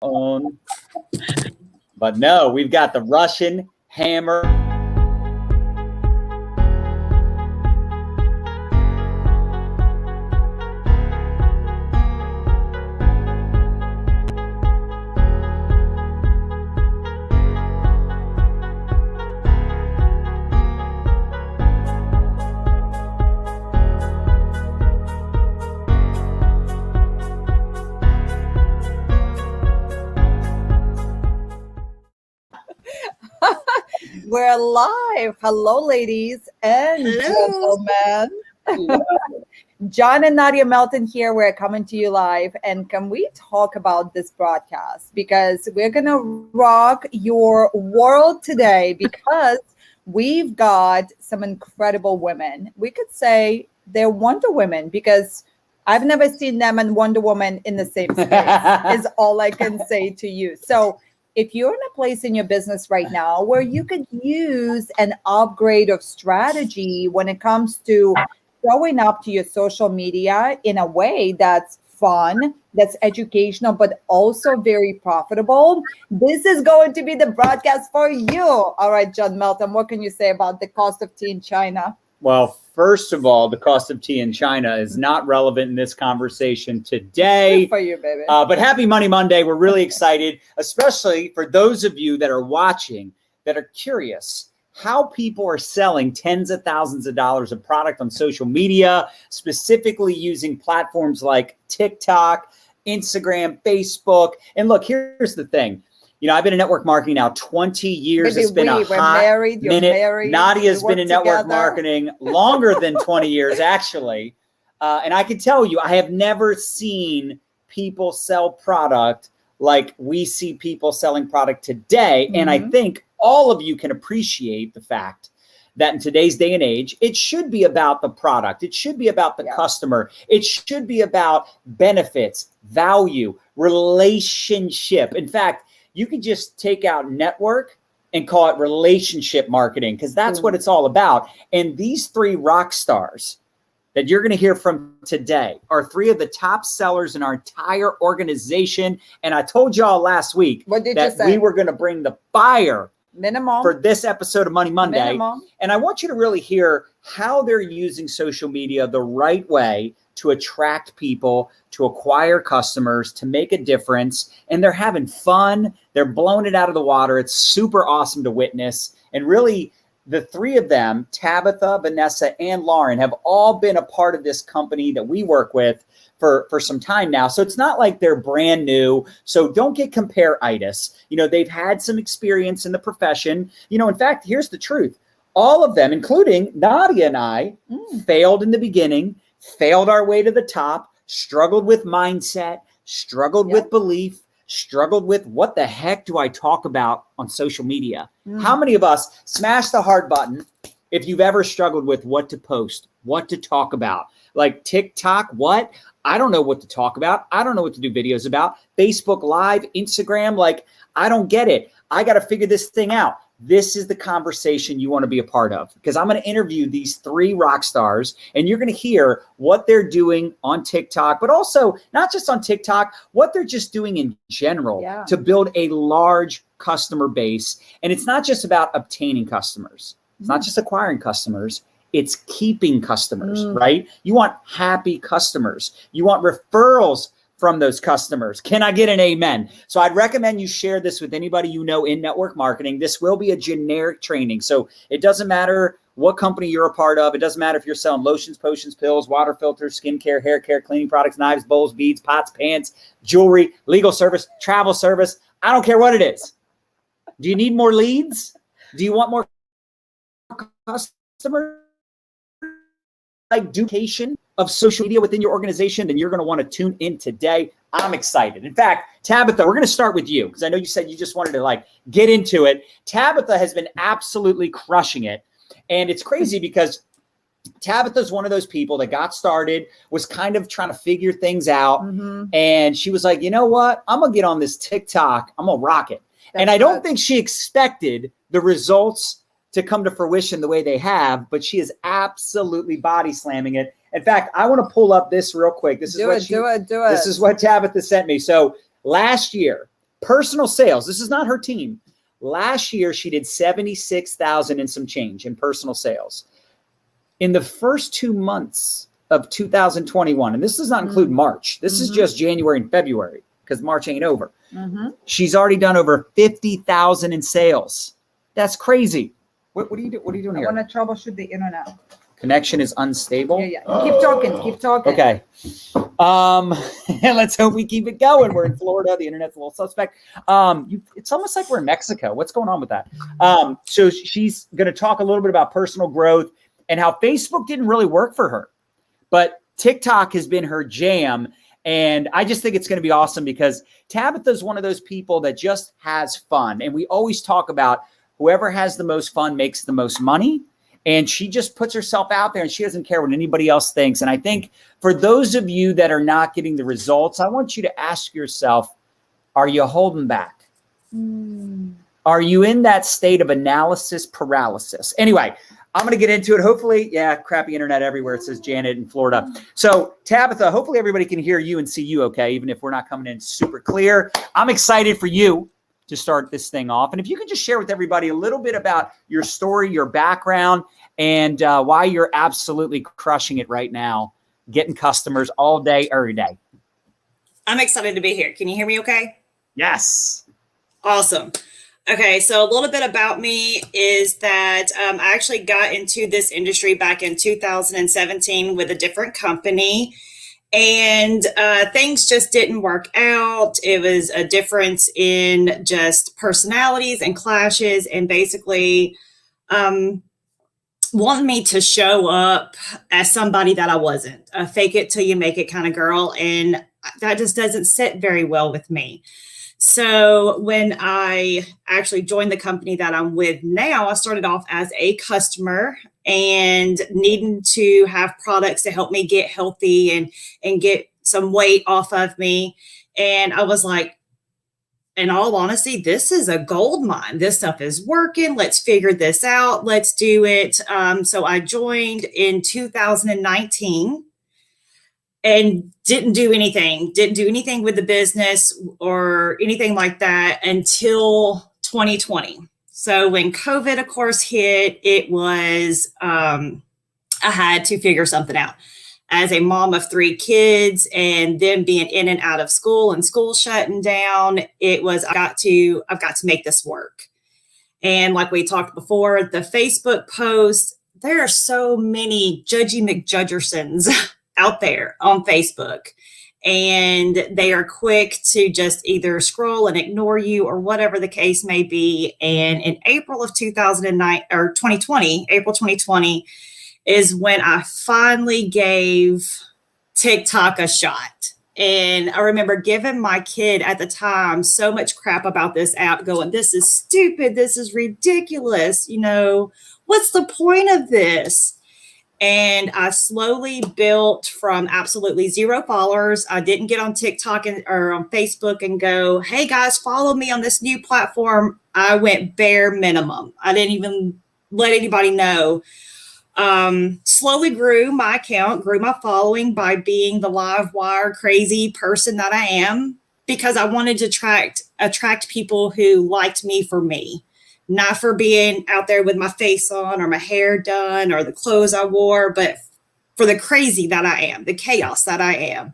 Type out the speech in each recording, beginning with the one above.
own. But no, we've got the Russian hammer. We're live. Hello, ladies and gentlemen. Hello. Jan and Nadya Melton here. We're coming to you live. And can we talk about this broadcast? Because we're going to rock your world today because we've got some incredible women. We could say they're Wonder Women because I've never seen them and Wonder Woman in the same space is all I can say to you. So if you're in a place in your business right now where you could use an upgrade of strategy when it comes to showing up to your social media in a way that's fun, that's educational, but also very profitable, this is going to be the broadcast for you. All right, John Melton, what can you say about the cost of tea in China? Well, first of all, the cost of tea in China is not relevant in this conversation today. Good for you, baby. But happy Money Monday. We're really excited, especially for those of you that are watching that are curious how people are selling tens of thousands of dollars of product on social media, specifically using platforms like TikTok, Instagram, Facebook. And look, here's the thing. You know, I've been in network marketing now 20 years. Maybe it's been a hot married, minute. Married, Nadia's been in network marketing longer than 20 years, actually. And I can tell you, I have never seen people sell product like we see people selling product today. And I think all of you can appreciate the fact that in today's day and age, it should be about the product. It should be about the customer. It should be about benefits, value, relationship. In fact, you could just take out network and call it relationship marketing because that's what it's all about. And these three rock stars that you're going to hear from today are three of the top sellers in our entire organization. And I told y'all last week that we were going to bring the fire minimum for this episode of Money Monday. Minimum. And I want you to really hear how they're using social media the right way to attract people, to acquire customers, to make a difference. And they're having fun. They're blowing it out of the water. It's super awesome to witness. And really, the three of them, Tabatha, Vanessa, and Lauren, have all been a part of this company that we work with for some time now. So it's not like they're brand new. So don't get compare-itis. You know, they've had some experience in the profession. You know, in fact, here's the truth. All of them, including Nadya and I, failed in the beginning, failed our way to the top, struggled with mindset, struggled with belief, struggled with what the heck do I talk about on social media? How many of us smash the heart button if you've ever struggled with what to post, what to talk about? Like TikTok, what? I don't know what to talk about. I don't know what to do videos about. Facebook Live, Instagram, like I don't get it. I got to figure this thing out. This is the conversation you want to be a part of because I'm going to interview these three rock stars and you're going to hear what they're doing on TikTok, but also not just on TikTok, what they're just doing in general to build a large customer base. And it's not just about obtaining customers. It's not just acquiring customers. It's keeping customers, right? You want happy customers. You want referrals from those customers. Can I get an amen? So I'd recommend you share this with anybody you know in network marketing. This will be a generic training. So it doesn't matter what company you're a part of. It doesn't matter if you're selling lotions, potions, pills, water filters, skincare, hair care, cleaning products, knives, bowls, beads, pots, pans, jewelry, legal service, travel service. I don't care what it is. Do you need more leads? Do you want more customers? Like duplication of social media within your organization, then you're going to want to tune in today. I'm excited. In fact, Tabatha, we're going to start with you because I know you said you just wanted to like get into it. Tabatha has been absolutely crushing it. And it's crazy because Tabatha is one of those people that got started, was kind of trying to figure things out. And she was like, you know what? I'm going to get on this TikTok. I'm going to rock it. And I don't think she expected the results to come to fruition the way they have, but she is absolutely body slamming it. In fact, I want to pull up this real quick. This is what Tabatha sent me. So last year, Personal sales. This is not her team. Last year, she did 76,000 and some change in personal sales. In the first 2 months of 2021, and this does not include March. This is just January and February because March ain't over. She's already done over 50,000 in sales. That's crazy. What are you doing here? I want to troubleshoot the internet. Connection is unstable. Yeah. Keep talking. Okay. Let's hope we keep it going. We're in Florida. The internet's a little suspect. It's almost like we're in Mexico. What's going on with that? So she's going to talk a little bit about personal growth and how Facebook didn't really work for her, but TikTok has been her jam. And I just think it's going to be awesome because Tabatha is one of those people that just has fun. And we always talk about whoever has the most fun makes the most money. And she just puts herself out there and she doesn't care what anybody else thinks. And I think for those of you that are not getting the results, I want you to ask yourself, are you holding back? Are you in that state of analysis paralysis? Anyway, I'm going to get into it. Hopefully, crappy internet everywhere. It says Janet in Florida. So Tabatha, hopefully everybody can hear you and see you okay, even if we're not coming in super clear. I'm excited for you to start this thing off. And if you could just share with everybody a little bit about your story, your background, and why you're absolutely crushing it right now, getting customers all day, every day. I'm excited to be here. Can you hear me okay? Yes. Awesome. Okay, so a little bit about me is that I actually got into this industry back in 2017 with a different company. And things just didn't work out. It was a difference in just personalities and clashes, and basically wanting me to show up as somebody that I wasn't, a fake it till you make it kind of girl. And that just doesn't sit very well with me. So when I actually joined the company that I'm with now, I started off as a customer and needing to have products to help me get healthy and get some weight off of me. And I was like, in all honesty, this is a gold mine. This stuff is working. Let's figure this out. Let's do it. So I joined in 2019. And didn't do anything with the business or anything like that until 2020. So when COVID, of course, hit, it was, I had to figure something out. As a mom of 3 kids and them being in and out of school and school shutting down, it was, I've got to make this work. And like we talked before, the Facebook posts, there are so many Judgy McJudgersons out there on Facebook, and they are quick to just either scroll and ignore you or whatever the case may be. And in April of 2020 is when I finally gave TikTok a shot. And I remember giving my kid at the time so much crap about this app, going, this is stupid. This is ridiculous. You know, what's the point of this? And I slowly built from absolutely 0 followers. I didn't get on TikTok or on Facebook and go, hey guys, follow me on this new platform. I went bare minimum. I didn't even let anybody know. Slowly grew my account, grew my following by being the live wire crazy person that I am, because I wanted to attract people who liked me for me. Not for being out there with my face on or my hair done or the clothes I wore, but for the crazy that I am, the chaos that I am.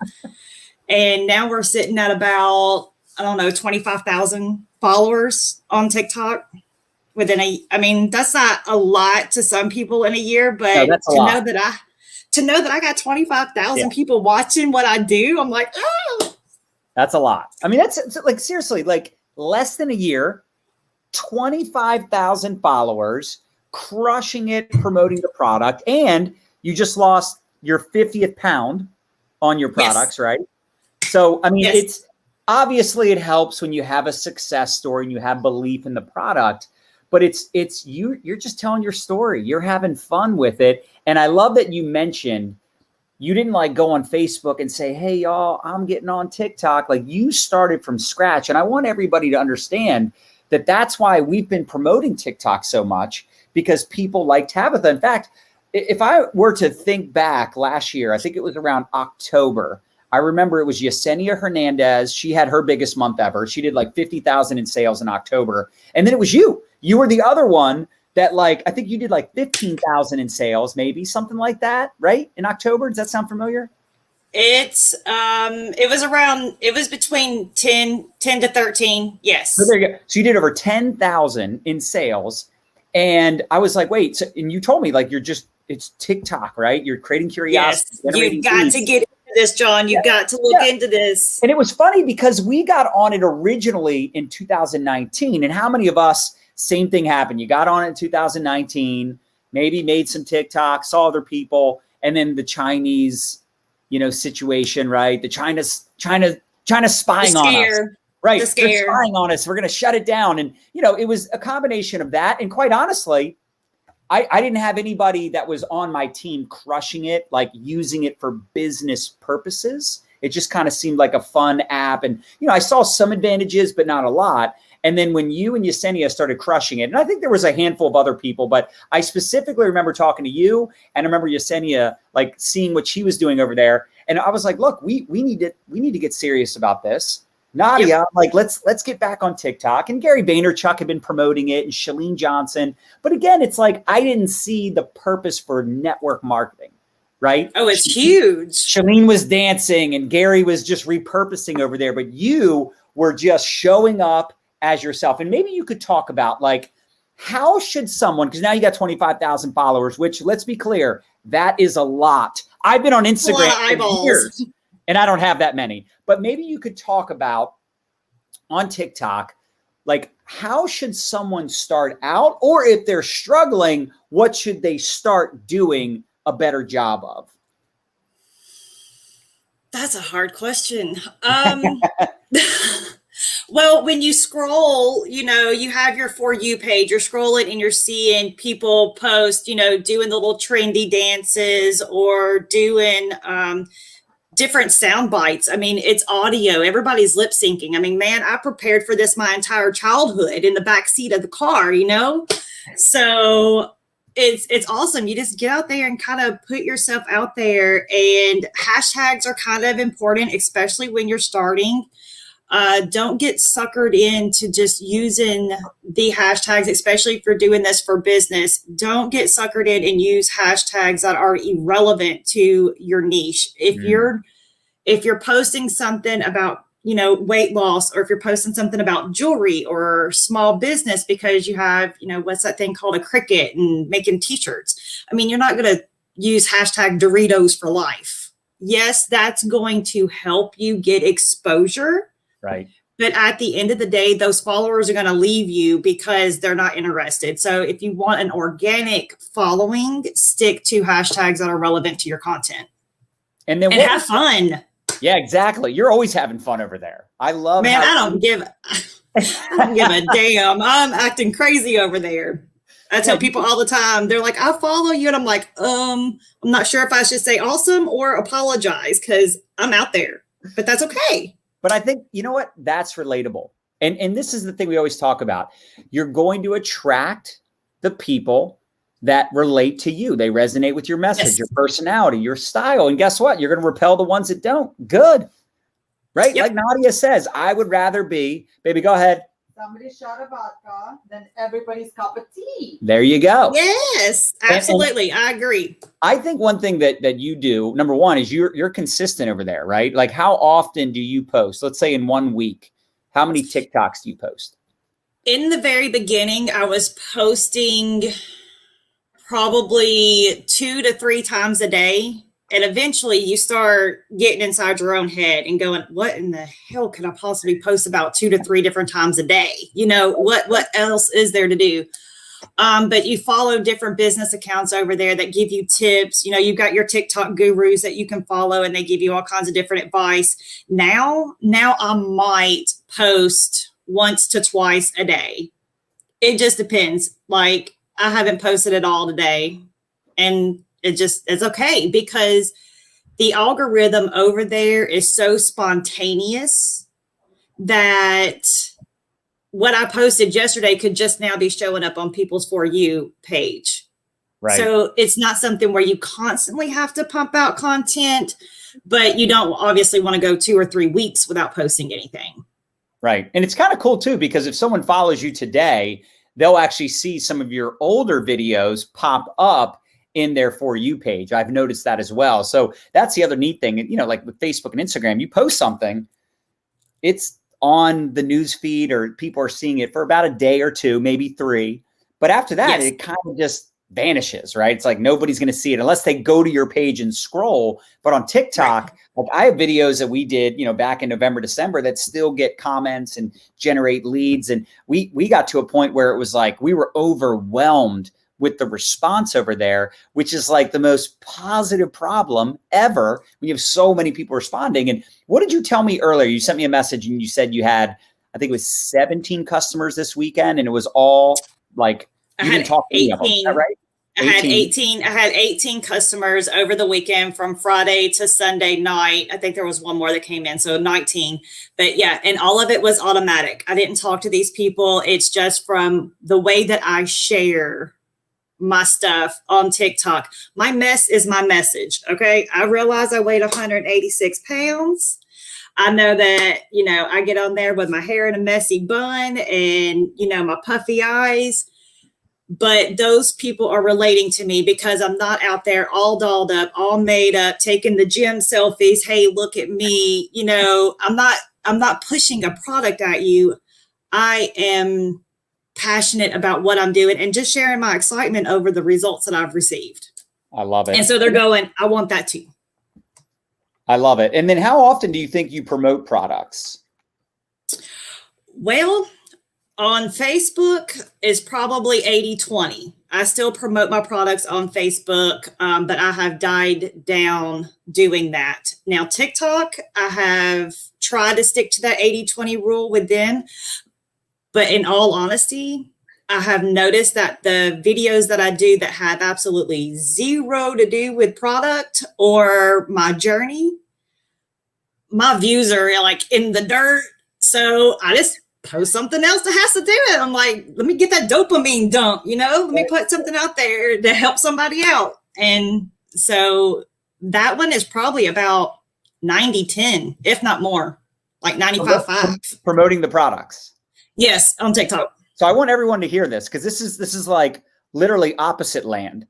And now we're sitting at about, 25,000 followers on TikTok that's not a lot to some people in a year, but no, to know that I got 25,000 people watching what I do, I'm like, oh, that's a lot. I mean, that's like, seriously, like less than a year, 25,000 followers, crushing it, promoting the product, and you just lost your 50th pound on your products, right? So, I mean, it's obviously it helps when you have a success story and you have belief in the product, but you're just telling your story. You're having fun with it. And I love that you mentioned you didn't like go on Facebook and say, hey, y'all, I'm getting on TikTok. Like, you started from scratch. And I want everybody to understand that that's why we've been promoting TikTok so much, because people like Tabatha. In fact, if I were to think back last year, I think it was around October, I remember it was Yesenia Hernandez. She had her biggest month ever. She did like 50,000 in sales in October. And then it was you. You were the other one that like, I think you did like 15,000 in sales, maybe something like that, right? In October. Does that sound familiar? It was between 10 to 13. Yes. So there you go. So you did over 10,000 in sales. And I was like, wait, so, and you told me like, it's TikTok, right? You're creating curiosity. Yes. You've got to get into this, John. You've got to look into this. And it was funny because we got on it originally in 2019. And how many of us, same thing happened. You got on it in 2019, maybe made some TikTok, saw other people, and then the Chinese, situation, right? The China spying on us. Right. They're spying on us. We're going to shut it down. And, it was a combination of that. And quite honestly, I didn't have anybody that was on my team crushing it, like using it for business purposes. It just kind of seemed like a fun app. And, I saw some advantages, but not a lot. And then when you and Yesenia started crushing it, and I think there was a handful of other people, but I specifically remember talking to you, and I remember Yesenia, like seeing what she was doing over there. And I was like, look, we need to get serious about this. Nadya, like, let's get back on TikTok. And Gary Vaynerchuk had been promoting it, and Chalene Johnson. But again, it's like, I didn't see the purpose for network marketing, right? Oh, it's huge. Chalene was dancing and Gary was just repurposing over there, but you were just showing up as yourself. And maybe you could talk about like, how should someone, because now you got 25,000 followers, which let's be clear, that is a lot. I've been on Instagram for years and I don't have that many, but maybe you could talk about on TikTok, like how should someone start out, or if they're struggling, what should they start doing a better job of? That's a hard question. Well, when you scroll, you have your For You page, you're scrolling and you're seeing people post, doing the little trendy dances or doing different sound bites. I mean, it's audio. Everybody's lip syncing. I mean, man, I prepared for this my entire childhood in the back seat of the car, So it's awesome. You just get out there and kind of put yourself out there, and hashtags are kind of important, especially when you're starting. Don't get suckered into just using the hashtags, especially if you're doing this for business. Don't get suckered in and use hashtags that are irrelevant to your niche. If you're posting something about, weight loss, or if you're posting something about jewelry or small business because you have, what's that thing called, a Cricut, and making t-shirts. I mean, you're not going to use hashtag Doritos for life. Yes, that's going to help you get exposure. Right. But at the end of the day, those followers are going to leave you because they're not interested. So if you want an organic following, stick to hashtags that are relevant to your content. And have fun. Yeah, exactly. You're always having fun over there. I love. Man, I don't give a damn. I'm acting crazy over there. I tell people all the time, they're like, I follow you. And I'm like, I'm not sure if I should say awesome or apologize because I'm out there, but that's okay. But I think, you know what? That's relatable. And this is the thing we always talk about. You're going to attract the people that relate to you. They resonate with your message, your personality, your style. And guess what? You're going to repel the ones that don't. Good. Right? Yep. Like Nadya says, I would rather be, baby, go ahead. Somebody's shot of vodka, then everybody's cup of tea. There you go. Yes, absolutely. And I agree. I think one thing that you do, number one, is you're consistent over there, right? Like how often do you post? Let's say in 1 week, how many TikToks do you post? In the very beginning, I was posting probably 2 to 3 times a day. And eventually you start getting inside your own head and going, what in the hell could I possibly post about 2 to 3 different times a day? What else is there to do? But you follow different business accounts over there that give you tips. You've got your TikTok gurus that you can follow and they give you all kinds of different advice. Now I might post once to twice a day. It just depends. Like I haven't posted at all today, and it's okay because the algorithm over there is so spontaneous that what I posted yesterday could just now be showing up on people's For You page. Right. So it's not something where you constantly have to pump out content, but you don't obviously want to go 2 or 3 weeks without posting anything. Right. And it's kind of cool too, because if someone follows you today, they'll actually see some of your older videos pop up in their For You page. I've noticed that as well. So that's the other neat thing. You know, like with Facebook and Instagram, you post something, it's on the news feed or people are seeing it for about a day or two, maybe 3. But after that, Yes. it kind of just vanishes, right? It's like nobody's going to see it unless they go to your page and scroll. But on TikTok, like I have videos that we did, you know, back in November, December that still get comments and generate leads. And we got to a point where it was like we were overwhelmed with the response over there, which is like the most positive problem ever when you have so many people responding. And what did you tell me earlier? You sent me a message and you said you had, I think it was 17 customers this weekend, and it was all like, you didn't talk to any of them, is that right? I had 18 customers over the weekend from Friday to Sunday night. I think there was one more that came in, so 19. But yeah, and all of it was automatic. I didn't talk to these people. It's just from the way that I share my stuff on TikTok. My mess is my message. Okay. I realize I weighed 186 pounds. I know that, you know, I get on there with my hair in a messy bun and, you know, my puffy eyes. But those people are relating to me because I'm not out there all dolled up, all made up, taking the gym selfies. Hey, look at me. You know, I'm not pushing a product at you. I am passionate about what I'm doing and just sharing my excitement over the results that I've received. I love it. And so they're going, I want that too. I love it. And then how often do you think you promote products? Well, on Facebook is probably 80-20. I still promote my products on Facebook, but I have died down doing that. Now, TikTok, I have tried to stick to that 80-20 rule with them. But in all honesty, I have noticed that the videos that I do that have absolutely zero to do with product or my journey, my views are like in the dirt. So I just post something else that has to do it. I'm like, let me get that dopamine dump, you know, let me put something out there to help somebody out. And so that one is probably about 90-10, if not more, like 95-5. Promoting the products. Yes, on TikTok. So I want everyone to hear this because this is like literally opposite land.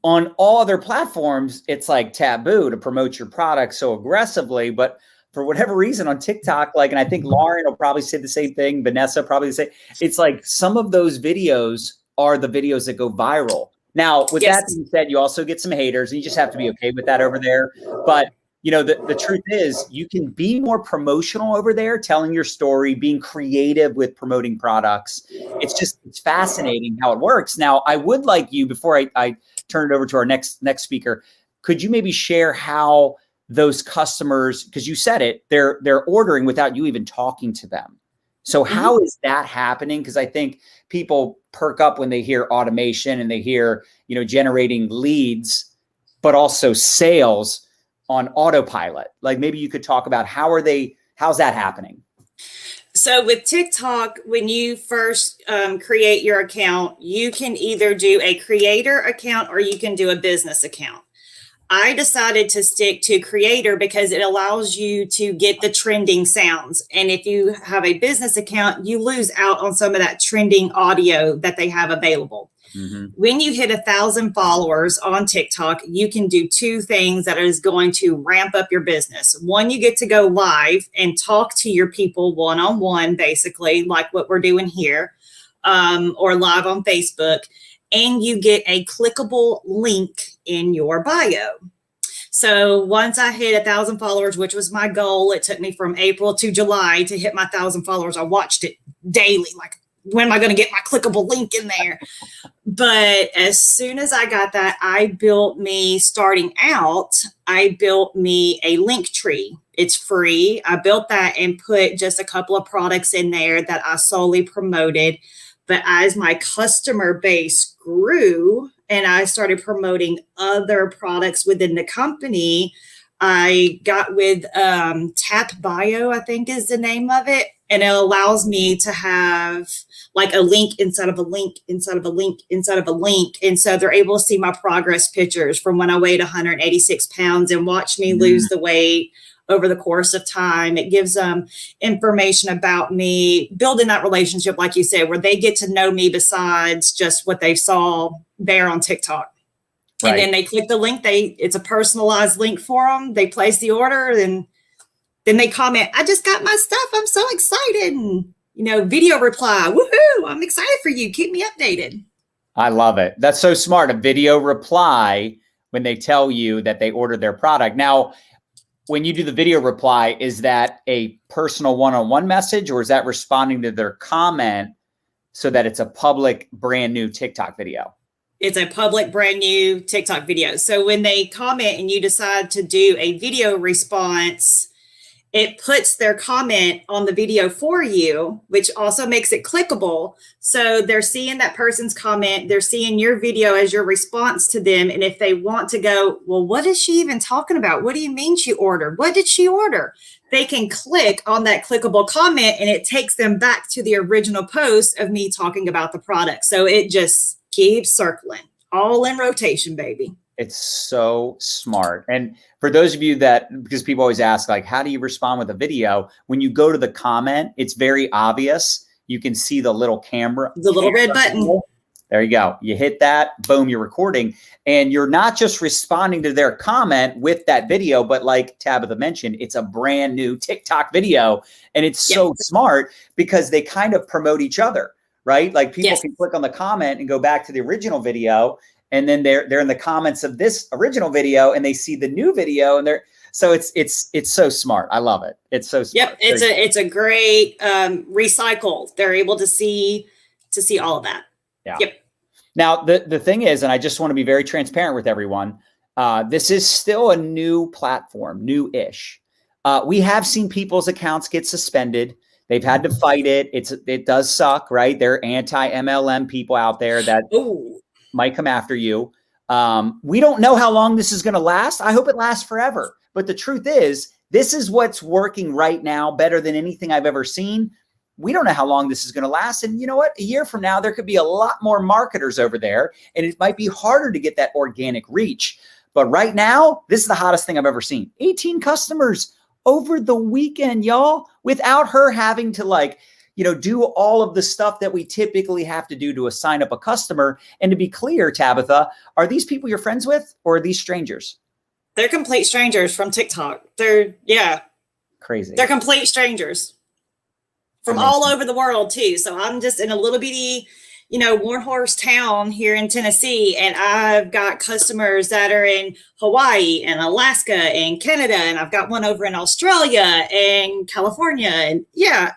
On all other platforms, it's like taboo to promote your product so aggressively. But for whatever reason on TikTok, like, and I think Lauren will probably say the same thing, Vanessa probably say, it's like some of those videos are the videos that go viral. Now, with that being said, you also get some haters and you just have to be okay with that over there. But you know, the truth is you can be more promotional over there, telling your story, being creative with promoting products. It's fascinating how it works. Now, I would like you, before I turn it over to our next speaker, could you maybe share how those customers, because you said it, they're ordering without you even talking to them. So how is that happening? Because I think people perk up when they hear automation and they hear, you know, generating leads, but also sales on autopilot. Like maybe you could talk about how's that happening? So with TikTok, when you first create your account, you can either do a creator account or you can do a business account. I decided to stick to creator because it allows you to get the trending sounds. And if you have a business account, you lose out on some of that trending audio that they have available. Mm-hmm. When you hit 1,000 followers on TikTok, you can do 2 things that is going to ramp up your business. One, you get to go live and talk to your people one-on-one, basically like what we're doing here, or live on Facebook. And you get a clickable link in your bio. So once I hit 1,000 followers, which was my goal, it took me from April to July to hit my 1,000 followers. I watched it daily, like, when am I going to get my clickable link in there? But as soon as I got that, I built me a link tree. It's free. I built that and put just a couple of products in there that I solely promoted. But as my customer base grew and I started promoting other products within the company, I got with Tap Bio, I think is the name of it. and it allows me to have like a link inside of a link inside of a link inside of a link. And so they're able to see my progress pictures from when I weighed 186 pounds and watch me lose the weight over the course of time. It gives them information about me, building that relationship, like you said, where they get to know me besides just what they saw there on TikTok. Right. And then they click the link. It's a personalized link for them. They place the order, and then they comment, "I just got my stuff. I'm so excited." And, video reply, "Woohoo, I'm excited for you. Keep me updated." I love it. That's so smart. A video reply when they tell you that they ordered their product. Now, when you do the video reply, is that a personal one-on-one message, or is that responding to their comment so that it's a public brand new TikTok video? It's a public brand new TikTok video. So when they comment and you decide to do a video response, it puts their comment on the video for you, which also makes it clickable. So they're seeing that person's comment, they're seeing your video as your response to them. And if they want to go, "Well, what is she even talking about? What do you mean she ordered? What did she order?" They can click on that clickable comment, and it takes them back to the original post of me talking about the product. So it just keeps circling, all in rotation, baby. It's so smart. And for those of you because people always ask, like, how do you respond with a video? When you go to the comment, it's very obvious. You can see the little camera. The little red button. There you go. You hit that, boom, you're recording. And you're not just responding to their comment with that video, but like Tabatha mentioned, it's a brand new TikTok video. And it's so smart because they kind of promote each other, right? Like people can click on the comment and go back to the original video. And then they're in the comments of this original video and they see the new video, and it's so smart. I love it. It's so smart. Yep. It's a great recycle. They're able to see all of that. Yeah. Yep. Now the thing is, and I just want to be very transparent with everyone, this is still a new platform, new-ish. We have seen people's accounts get suspended. They've had to fight it. It does suck, right? There are anti-MLM people out there that might come after you. We don't know how long this is going to last. I hope it lasts forever. But the truth is, this is what's working right now better than anything I've ever seen. We don't know how long this is going to last. And you know what? A year from now, there could be a lot more marketers over there, and it might be harder to get that organic reach. But right now, this is the hottest thing I've ever seen. 18 customers over the weekend, y'all, without her having to do all of the stuff that we typically have to do to sign up a customer. And to be clear, Tabatha, are these people you're friends with, or are these strangers? They're complete strangers from TikTok. They're crazy. They're complete strangers from all over the world too. So I'm just in a little bitty, one horse town here in Tennessee, and I've got customers that are in Hawaii and Alaska and Canada, and I've got one over in Australia and California, and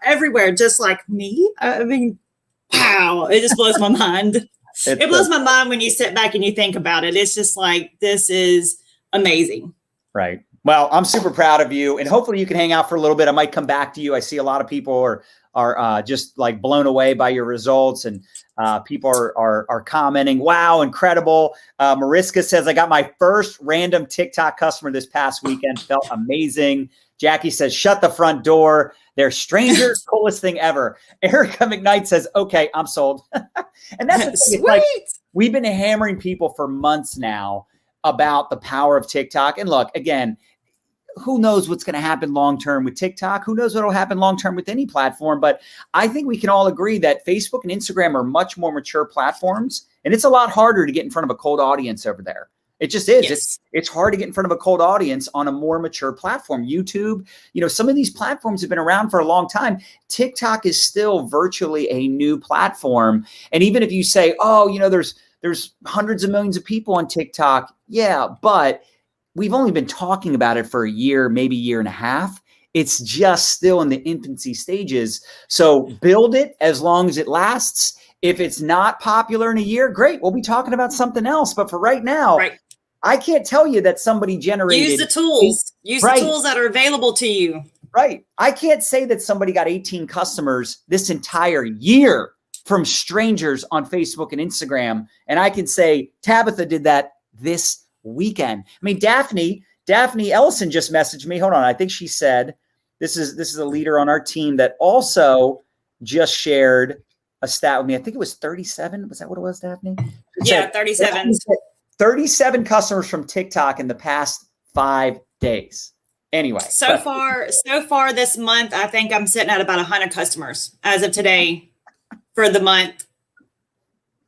everywhere, just like me. I mean, wow, it just blows my mind. It blows my mind when you sit back and you think about it. It's just like, this is amazing. Right. Well, I'm super proud of you, and hopefully you can hang out for a little bit. I might come back to you. I see a lot of people are just like blown away by your results, and people are commenting, "Wow, incredible." Mariska says, "I got my first random TikTok customer this past weekend. Felt amazing." Jackie says, "Shut the front door. They're strangers. Coolest thing ever." Erica McKnight says, "Okay, I'm sold." And that's the thing. Sweet. It's like, we've been hammering people for months now about the power of TikTok. And look, again, who knows what's going to happen long-term with TikTok? Who knows what will happen long-term with any platform? But I think we can all agree that Facebook and Instagram are much more mature platforms, and it's a lot harder to get in front of a cold audience over there. It just is. Yes. It's hard to get in front of a cold audience on a more mature platform. YouTube, some of these platforms have been around for a long time. TikTok is still virtually a new platform. And even if you say, there's hundreds of millions of people on TikTok. Yeah, but we've only been talking about it for a year, maybe year and a half. It's just still in the infancy stages. So build it as long as it lasts. If it's not popular in a year, great. We'll be talking about something else. But for right now, I can't tell you that somebody generated. Use the tools. Use the tools that are available to you. Right. I can't say that somebody got 18 customers this entire year from strangers on Facebook and Instagram. And I can say Tabatha did that this weekend. I mean, Daphne Ellison just messaged me. Hold on. I think she said This is a leader on our team that also just shared a stat with me. I think it was 37. Was that what it was, Daphne? Yeah, 37. 37 customers from TikTok in the past 5 days. Anyway, so far this month, I think I'm sitting at about 100 customers as of today for the month.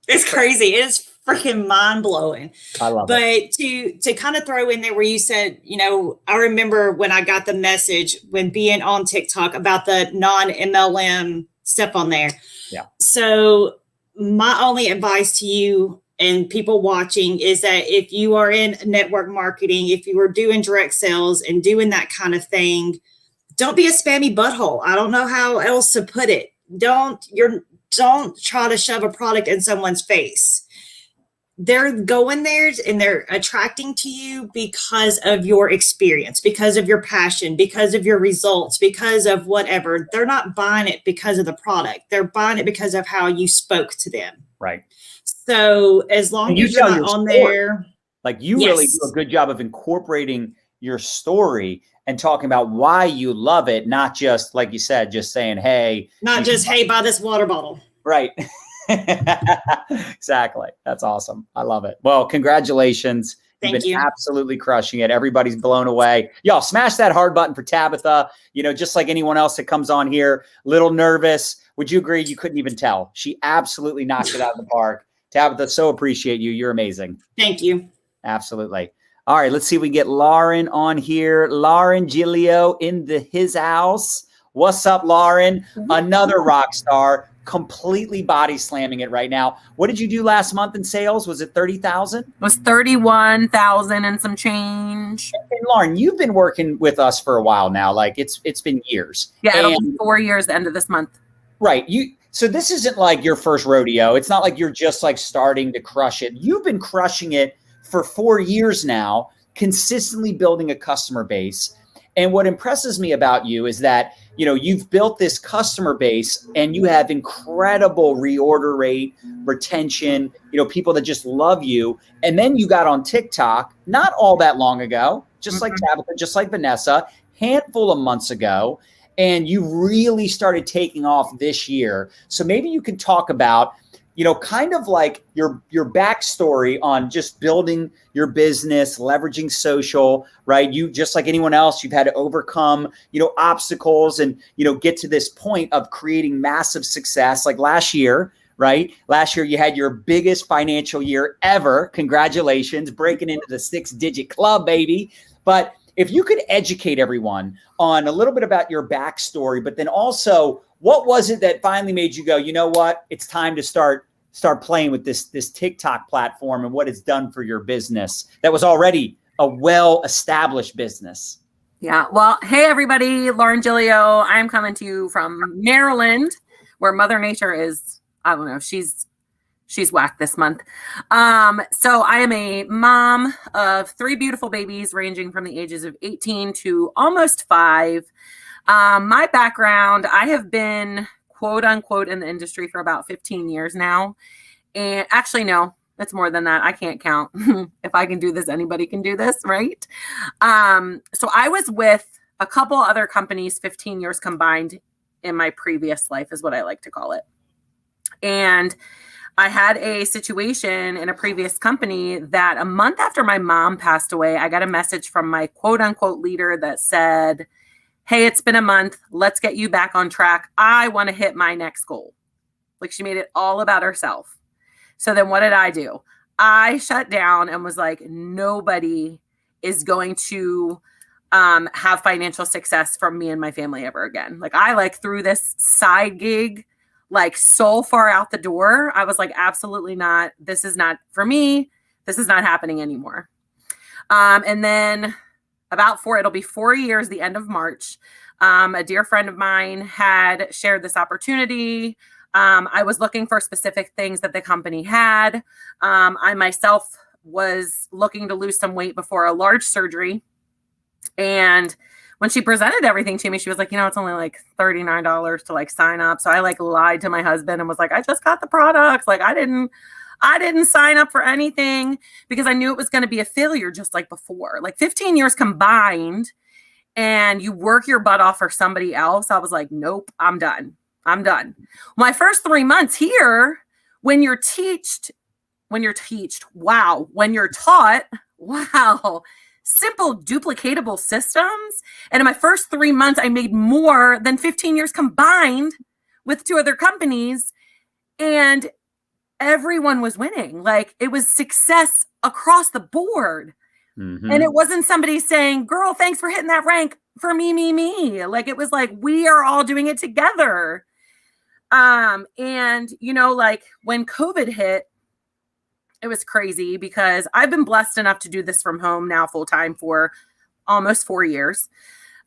It's crazy. It is freaking mind blowing. I love it. But to kind of throw in there where you said, I remember when I got the message when being on TikTok about the non-MLM stuff on there. Yeah. So my only advice to you and people watching is that if you are in network marketing, if you are doing direct sales and doing that kind of thing, don't be a spammy butthole. I don't know how else to put it. Don't try to shove a product in someone's face. They're going there and they're attracting to you because of your experience, because of your passion, because of your results, because of whatever. They're not buying it because of the product. They're buying it because of how you spoke to them. Right. So as long as you're not on there. Like you really do a good job of incorporating your story and talking about why you love it, not just, like you said, just saying, hey. Not just, hey, buy this water bottle. Right. Exactly. That's awesome. I love it. Well, congratulations. You've been absolutely crushing it. Everybody's blown away. Y'all smash that hard button for Tabatha. Just like anyone else that comes on here, little nervous. Would you agree? You couldn't even tell. She absolutely knocked it out of the park. Tabatha, so appreciate you. You're amazing. Thank you. Absolutely. All right. Let's see if we get Lauren on here. Lauren Giglio in his house. What's up, Lauren? Another rock star, completely body slamming it right now. What did you do last month in sales? Was it 30,000? It was 31,000 and some change. And Lauren, you've been working with us for a while now. Like it's been years. Yeah, it'll be 4 years the end of this month. Right. So this isn't like your first rodeo. It's not like you're just like starting to crush it. You've been crushing it for 4 years now, consistently building a customer base. And what impresses me about you is that, you've built this customer base and you have incredible reorder rate, retention, people that just love you. And then you got on TikTok not all that long ago, just like Tabatha, just like Vanessa, handful of months ago. And you really started taking off this year. So maybe you can talk about, kind of like your backstory on just building your business, leveraging social, right? You, just like anyone else, you've had to overcome, obstacles and, get to this point of creating massive success. Like last year, right? Last year, you had your biggest financial year ever. Congratulations, breaking into the 6-digit club, baby. But if you could educate everyone on a little bit about your backstory, but then also what was it that finally made you go, you know what, it's time to start playing with this TikTok platform and what it's done for your business that was already a well-established business? Yeah. Well, hey, everybody, Lauren Giglio. I'm coming to you from Maryland, where Mother Nature is, I don't know, she's whacked this month. So I am a mom of 3 beautiful babies ranging from the ages of 18 to almost 5. My background, I have been quote unquote in the industry for about 15 years now. And actually, no, it's more than that. I can't count. If I can do this, anybody can do this, right? So I was with a couple other companies, 15 years combined in my previous life is what I like to call it. And I had a situation in a previous company that a month after my mom passed away, I got a message from my quote unquote leader that said, hey, it's been a month. Let's get you back on track. I want to hit my next goal. Like she made it all about herself. So then what did I do? I shut down and was like, nobody is going to have financial success from me and my family ever again. Like I threw this side gig like so far out the door. I was like, absolutely not. This is not for me. This is not happening anymore. And then it'll be 4 years, the end of March. A dear friend of mine had shared this opportunity. I was looking for specific things that the company had. I myself was looking to lose some weight before a large surgery. And when she presented everything to me, she was like, it's only like $39 to like sign up. So I like lied to my husband and was like, I just got the products. Like I didn't sign up for anything because I knew it was going to be a failure just like before, like 15 years combined. and you work your butt off for somebody else, I was like, nope, I'm done. My first 3 months here, when you're taught, simple duplicatable systems. And in my first 3 months, I made more than 15 years combined with 2 other companies. And everyone was winning. Like, it was success across the board. Mm-hmm. And it wasn't somebody saying, girl, thanks for hitting that rank for me. Like, it was like, we are all doing it together. And like when COVID hit, it was crazy because I've been blessed enough to do this from home now full time for almost 4 years.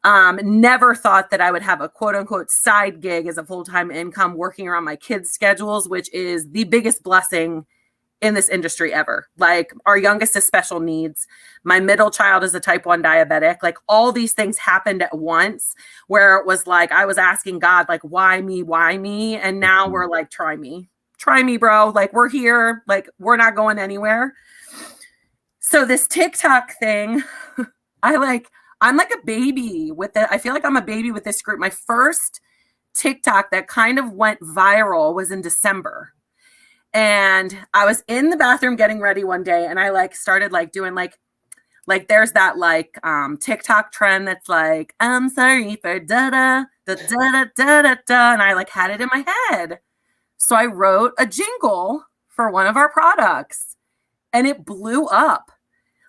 Never thought that I would have a quote unquote side gig as a full-time income working around my kids' schedules, which is the biggest blessing in this industry ever. Like, our youngest is special needs. My middle child is a type 1 diabetic. Like, all these things happened at once where it was like, I was asking God, like, why me? And now we're like, try me, bro. Like, we're here. Like, we're not going anywhere. So this TikTok thing, I'm like a baby with it. I feel like I'm a baby with this group. My first TikTok that kind of went viral was in December. And I was in the bathroom getting ready one day, and I like started like doing like there's that like TikTok trend that's like, I'm sorry for da da da da da da da, and I like had it in my head. So I wrote a jingle for one of our products, and it blew up.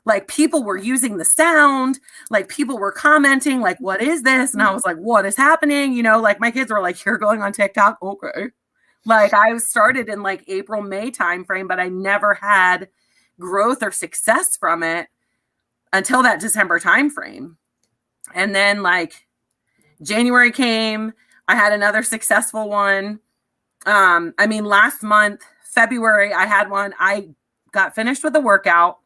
Like, people were using the sound, like people were commenting, like, what is this? And I was like, what is happening? Like, my kids were like, you're going on TikTok? Okay. Like, I started in like April, May timeframe, but I never had growth or success from it until that December timeframe. And then like January came, I had another successful one. Last month, February, I had one. I got finished with a workout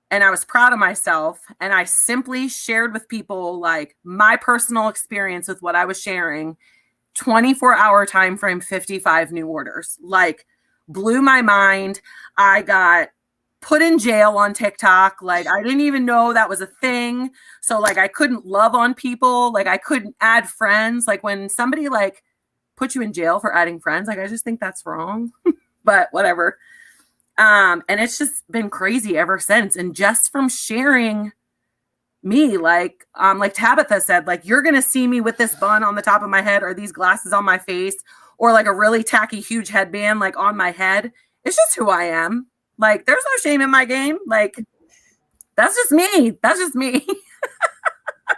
and I was proud of myself. And I simply shared with people like my personal experience with what I was sharing. 24-hour time frame, 55 new orders. Like, blew my mind. I got put in jail on TikTok. Like, I didn't even know that was a thing. So like, I couldn't love on people. Like, I couldn't add friends. Like, when somebody like put you in jail for adding friends, like, I just think that's wrong. But whatever. And it's just been crazy ever since. And just from sharing me, like Tabatha said, like, you're going to see me with this bun on the top of my head or these glasses on my face or like a really tacky, huge headband, like on my head. It's just who I am. Like, there's no shame in my game. Like, that's just me.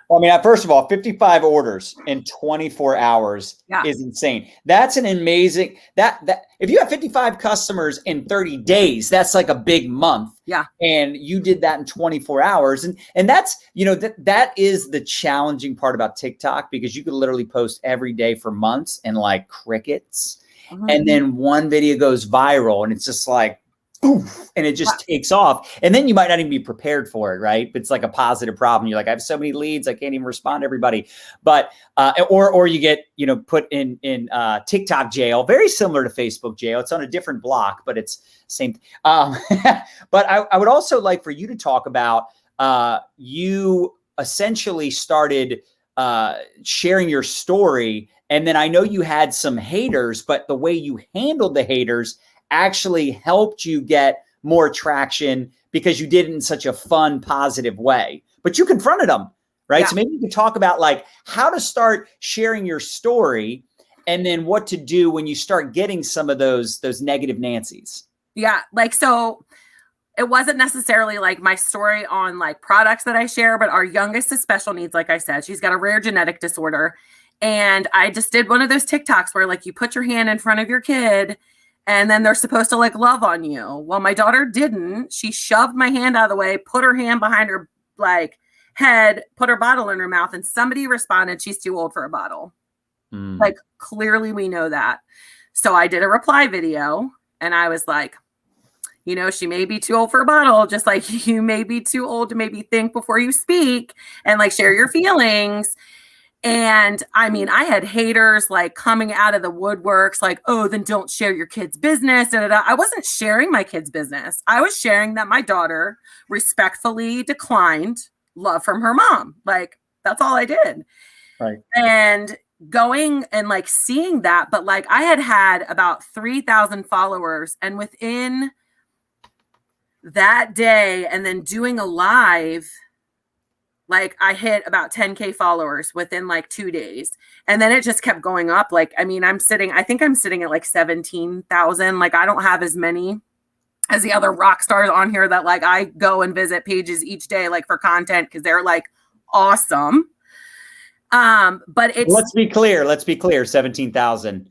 Well, I mean, first of all, 55 orders in 24 hours is insane. That's an amazing that if you have 55 customers in 30 days, that's like a big month. Yeah. And you did that in 24 hours. And that's, that is the challenging part about TikTok, because you could literally post every day for months and like crickets. Mm-hmm. And then one video goes viral and it's just like, oof, and it just takes off. And then you might not even be prepared for it, right? But it's like a positive problem. You're like, I have so many leads, I can't even respond to everybody. But or you get put in TikTok jail, very similar to Facebook jail. It's on a different block, but it's same. But I would also like for you to talk about you essentially started sharing your story, and then I know you had some haters, but the way you handled the haters actually helped you get more traction because you did it in such a fun, positive way. But you confronted them, right? Yeah. So maybe you could talk about like how to start sharing your story and then what to do when you start getting some of those negative Nancy's. Yeah. Like, so it wasn't necessarily like my story on like products that I share, but our youngest is special needs. Like I said, she's got a rare genetic disorder. And I just did one of those TikToks where like you put your hand in front of your kid and then they're supposed to like love on you. Well, my daughter didn't. She shoved my hand out of the way, put her hand behind her like head, put her bottle in her mouth, and somebody responded, she's too old for a bottle. Like, clearly we know that. So I did a reply video and I was like, she may be too old for a bottle, just like you may be too old to maybe think before you speak and like share your feelings. And I mean, I had haters like coming out of the woodworks, like, oh, then don't share your kid's business. I wasn't sharing my kid's business. I was sharing that my daughter respectfully declined love from her mom. Like, That's all I did. Right. And going and like seeing that, but like I had about 3,000 followers, and within that day and then doing a live, like I hit about 10K followers within like 2 days. And then it just kept going up. Like, I mean, I think I'm sitting at like 17,000. Like I don't have as many as the other rock stars on here that like I go and visit pages each day, like for content, because they're like awesome. But it's let's be clear, 17,000.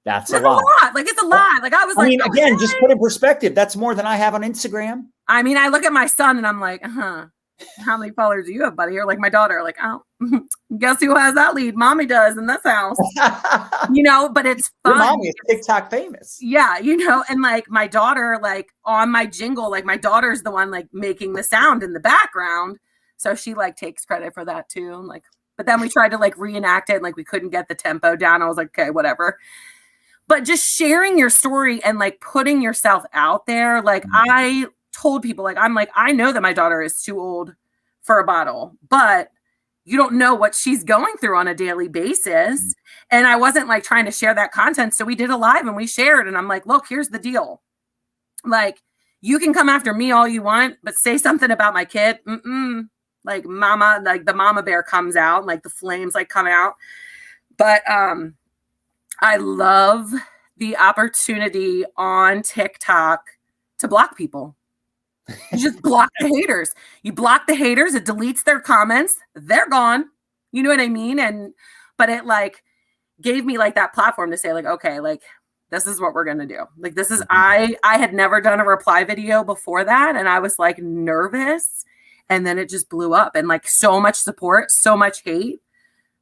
That's a lot. Like it's a lot. Like I mean, again, just put in perspective. That's more than I have on Instagram. I mean, I look at my son and I'm like, how many followers do you have, buddy? Or like my daughter, like, oh, guess who has that lead? Mommy does in this house. But it's fun. Your mommy is TikTok famous. Yeah, and like my daughter, like on my jingle, like my daughter's the one like making the sound in the background. So she like takes credit for that too. And like, but then we tried to like reenact it and like we couldn't get the tempo down. I was like, okay, whatever. But just sharing your story and like putting yourself out there, like I told people, like, I'm like, I know that my daughter is too old for a bottle, but you don't know what she's going through on a daily basis. And I wasn't like trying to share that content. So we did a live and we shared, and I'm like, look, here's the deal. Like, you can come after me all you want, but say something about my kid. Like mama, like the mama bear comes out, like the flames like come out. But, I love the opportunity on TikTok to block people. You just block the haters. You block the haters. It deletes their comments. They're gone. You know what I mean? But it like gave me like that platform to say like, okay, like this is what we're going to do. Like, this is, I had never done a reply video before that. And I was like nervous, and then it just blew up, and like so much support, so much hate.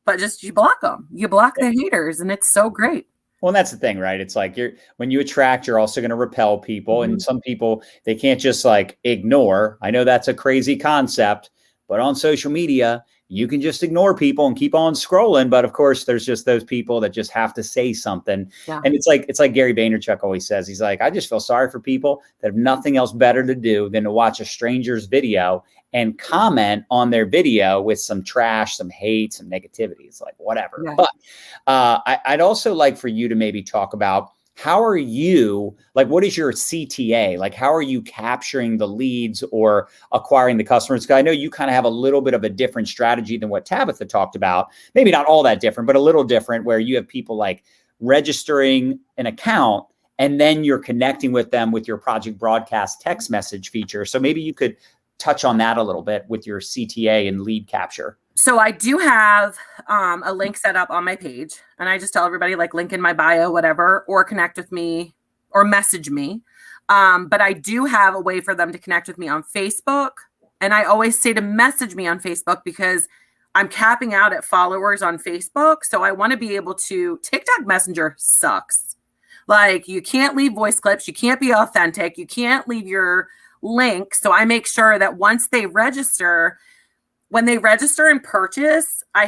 But just you block them. You block the haters, and it's so great. Well, and that's the thing, right? It's like when you attract, you're also going to repel people. And some people, they can't just like ignore. I know that's a crazy concept, but on social media, you can just ignore people and keep on scrolling. But of course, there's just those people that just have to say something. Yeah. And it's like Gary Vaynerchuk always says, he's like, I just feel sorry for people that have nothing else better to do than to watch a stranger's video and comment on their video with some trash, some hate, some negativity. It's like, whatever. Yeah. But I'd also like for you to maybe talk about, how are you, like, what is your CTA? Like, how are you capturing the leads or acquiring the customers? Because I know you kind of have a little bit of a different strategy than what Tabatha talked about. Maybe not all that different, but a little different, where you have people like registering an account and then you're connecting with them with your project broadcast text message feature. So maybe you could touch on that a little bit with your CTA and lead capture. So I do have a link set up on my page, and I just tell everybody like link in my bio, whatever, or connect with me or message me. But I do have a way for them to connect with me on Facebook. And I always say to message me on Facebook because I'm capping out at followers on Facebook. So I want to be able to, TikTok Messenger sucks. Like, you can't leave voice clips. You can't be authentic. You can't leave your link. So I make sure that once they register, when they register and purchase, I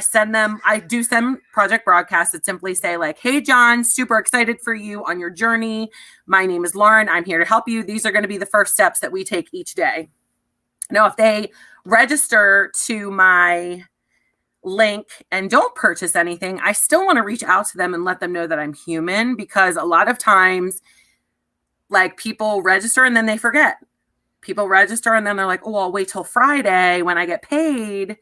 do send project broadcasts that simply say like, hey, John, super excited for you on your journey. My name is Lauren. I'm here to help you. These are going to be the first steps that we take each day. Now, if they register to my link and don't purchase anything, I still want to reach out to them and let them know that I'm human, because a lot of times, like, people register and then they forget. People register and then they're like, oh, I'll wait till Friday when I get paid.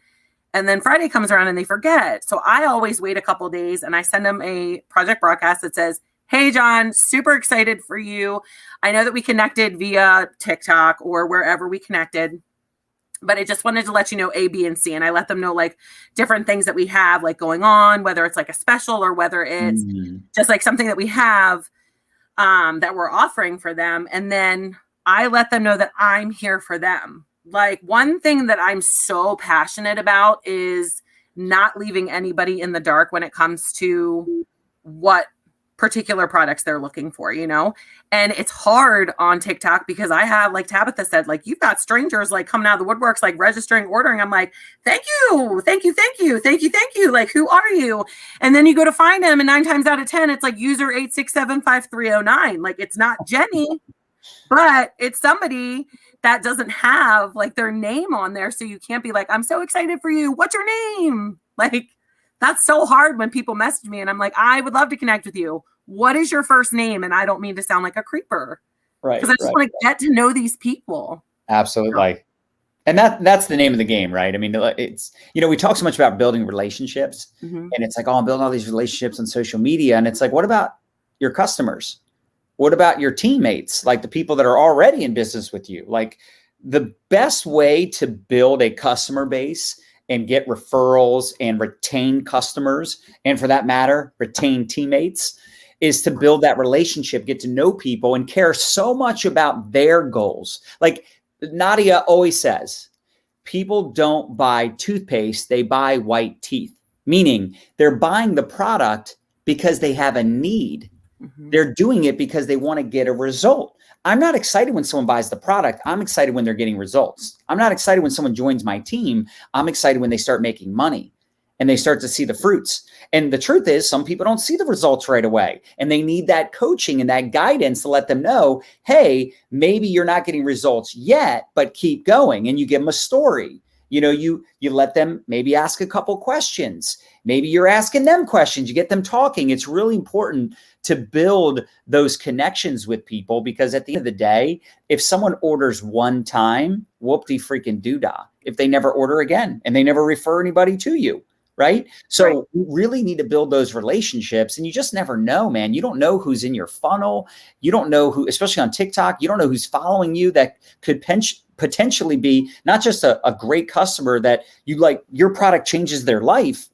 And then Friday comes around and they forget. So I always wait a couple of days and I send them a project broadcast that says, hey, John, super excited for you. I know that we connected via TikTok or wherever we connected, but I just wanted to let you know A, B, and C. And I let them know like different things that we have like going on, whether it's like a special or whether it's just like something that we have that we're offering for them. And then I let them know that I'm here for them. Like, one thing that I'm so passionate about is not leaving anybody in the dark when it comes to what particular products they're looking for, you know? And it's hard on TikTok because I have, like Tabatha said, like, you've got strangers like coming out of the woodworks, like registering, ordering. I'm like, thank you. Like, who are you? And then you go to find them, and 9 times out of 10, it's like user 8675309. Like, it's not Jenny. but it's somebody that doesn't have like their name on there. So you can't be like, I'm so excited for you. What's your name? Like, that's so hard when people message me and I'm like, I would love to connect with you. What is your first name? And I don't mean to sound like a creeper. Right. Because I just want to get to know these people. Absolutely. And that's the name of the game, right? I mean, it's, we talk so much about building relationships, and it's like, oh, I'm building all these relationships on social media. And it's like, what about your customers? What about your teammates? Like the people that are already in business with you? Like the best way to build a customer base and get referrals and retain customers, and for that matter, retain teammates, is to build that relationship, get to know people, and care so much about their goals. Like Nadya always says, people don't buy toothpaste, they buy white teeth, meaning they're buying the product because they have a need. They're doing it because they want to get a result. I'm not excited when someone buys the product. I'm excited when they're getting results. I'm not excited when someone joins my team. I'm excited when they start making money and they start to see the fruits. And the truth is, some people don't see the results right away, and they need that coaching and that guidance to let them know, hey, maybe you're not getting results yet, but keep going. And you give them a story. You let them maybe ask a couple questions. Maybe you're asking them questions. You get them talking. It's really important to build those connections with people, because at the end of the day, if someone orders one time, whoop-de-freaking-doo-dah, if they never order again and they never refer anybody to you, right? So you really need to build those relationships, and you just never know, man. You don't know who's in your funnel. You don't know who, especially on TikTok, you don't know who's following you that could potentially be not just a great customer that you like, your product changes their life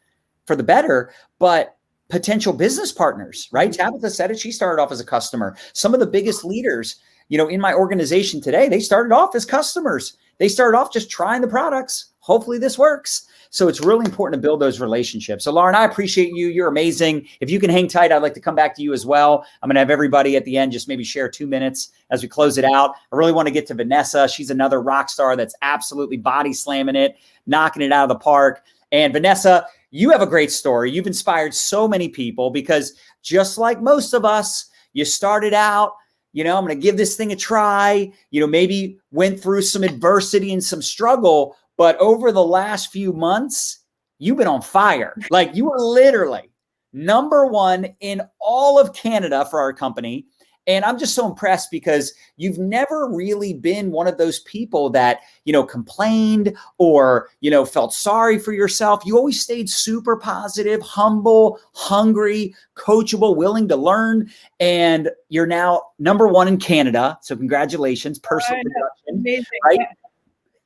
for the better, but potential business partners, right? Tabatha said it. She started off as a customer. Some of the biggest leaders, in my organization today, they started off as customers. They started off just trying the products. Hopefully this works. So it's really important to build those relationships. So Lauren, I appreciate you. You're amazing. If you can hang tight, I'd like to come back to you as well. I'm going to have everybody at the end just maybe share 2 minutes as we close it out. I really want to get to Vanessa. She's another rock star that's absolutely body slamming it, knocking it out of the park. And Vanessa, you have a great story. You've inspired so many people, because just like most of us, you started out, I'm going to give this thing a try, maybe went through some adversity and some struggle, but over the last few months, you've been on fire. Like, you were literally #1 in all of Canada for our company. And I'm just so impressed, because you've never really been one of those people that, complained or, felt sorry for yourself. You always stayed super positive, humble, hungry, coachable, willing to learn. And you're now #1 in Canada. So congratulations, personal production, amazing, right? Yeah.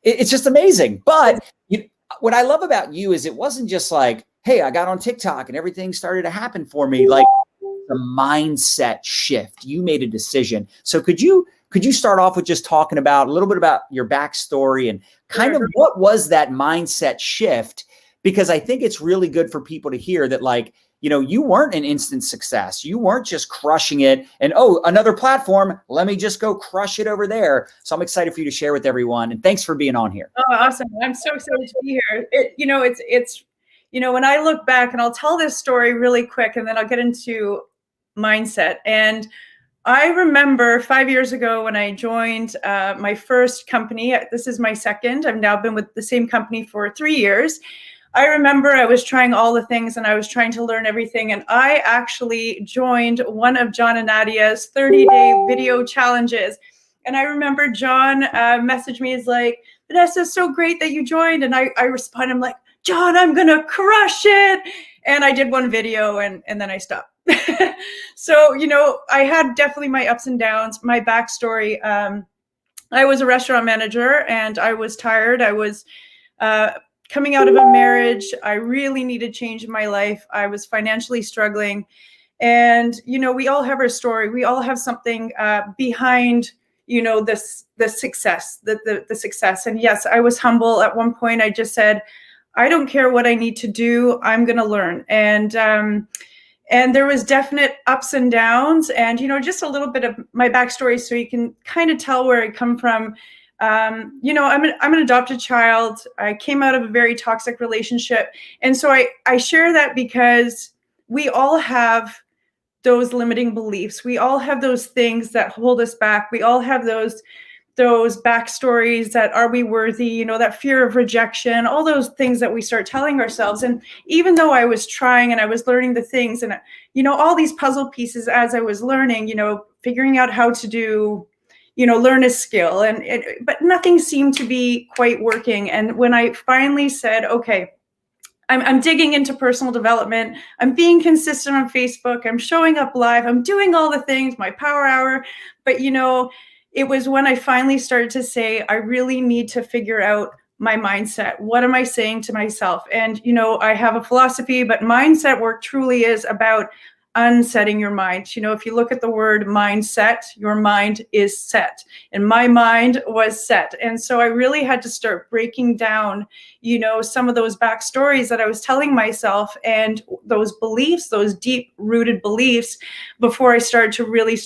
It's just amazing. But what I love about you is it wasn't just like, hey, I got on TikTok and everything started to happen for me. Like, the mindset shift. You made a decision. So could you start off with just talking about a little bit about your backstory and kind of what was that mindset shift? Because I think it's really good for people to hear that, like, you weren't an instant success. You weren't just crushing it and, oh, another platform, let me just go crush it over there. So I'm excited for you to share with everyone. And thanks for being on here. Oh, awesome. I'm so excited to be here. It's when I look back, and I'll tell this story really quick, and then I'll get into mindset. And I remember 5 years ago when I joined my first company. This is my second. I've now been with the same company for 3 years. I remember I was trying all the things, and I was trying to learn everything. And I actually joined one of Jan and Nadya's 30-day video challenges. And I remember John messaged me, is like, Vanessa, it's so great that you joined. And I responded, I'm like, John, I'm going to crush it. And I did one video, and then I stopped. So, I had definitely my ups and downs. My backstory, I was a restaurant manager, and I was tired. I was coming out of a marriage. I really needed change in my life. I was financially struggling. And, we all have our story. We all have something behind, the success, the success. And yes, I was humble. At one point, I just said, I don't care what I need to do. I'm going to learn. And there was definite ups and downs, and, just a little bit of my backstory so you can kind of tell where I come from. I'm an adopted child. I came out of a very toxic relationship. And so I share that because we all have those limiting beliefs. We all have those things that hold us back. We all have those backstories that, are we worthy, that fear of rejection, all those things that we start telling ourselves. And even though I was trying and I was learning the things and, all these puzzle pieces as I was learning, figuring out how to do, learn a skill, but nothing seemed to be quite working. And when I finally said, okay, I'm digging into personal development, I'm being consistent on Facebook, I'm showing up live, I'm doing all the things, my power hour. But, it was when I finally started to say, I really need to figure out my mindset. What am I saying to myself? And, I have a philosophy, but mindset work truly is about unsetting your mind. If you look at the word mindset, your mind is set. And my mind was set. And so I really had to start breaking down, some of those backstories that I was telling myself and those beliefs, those deep rooted beliefs, before I started to really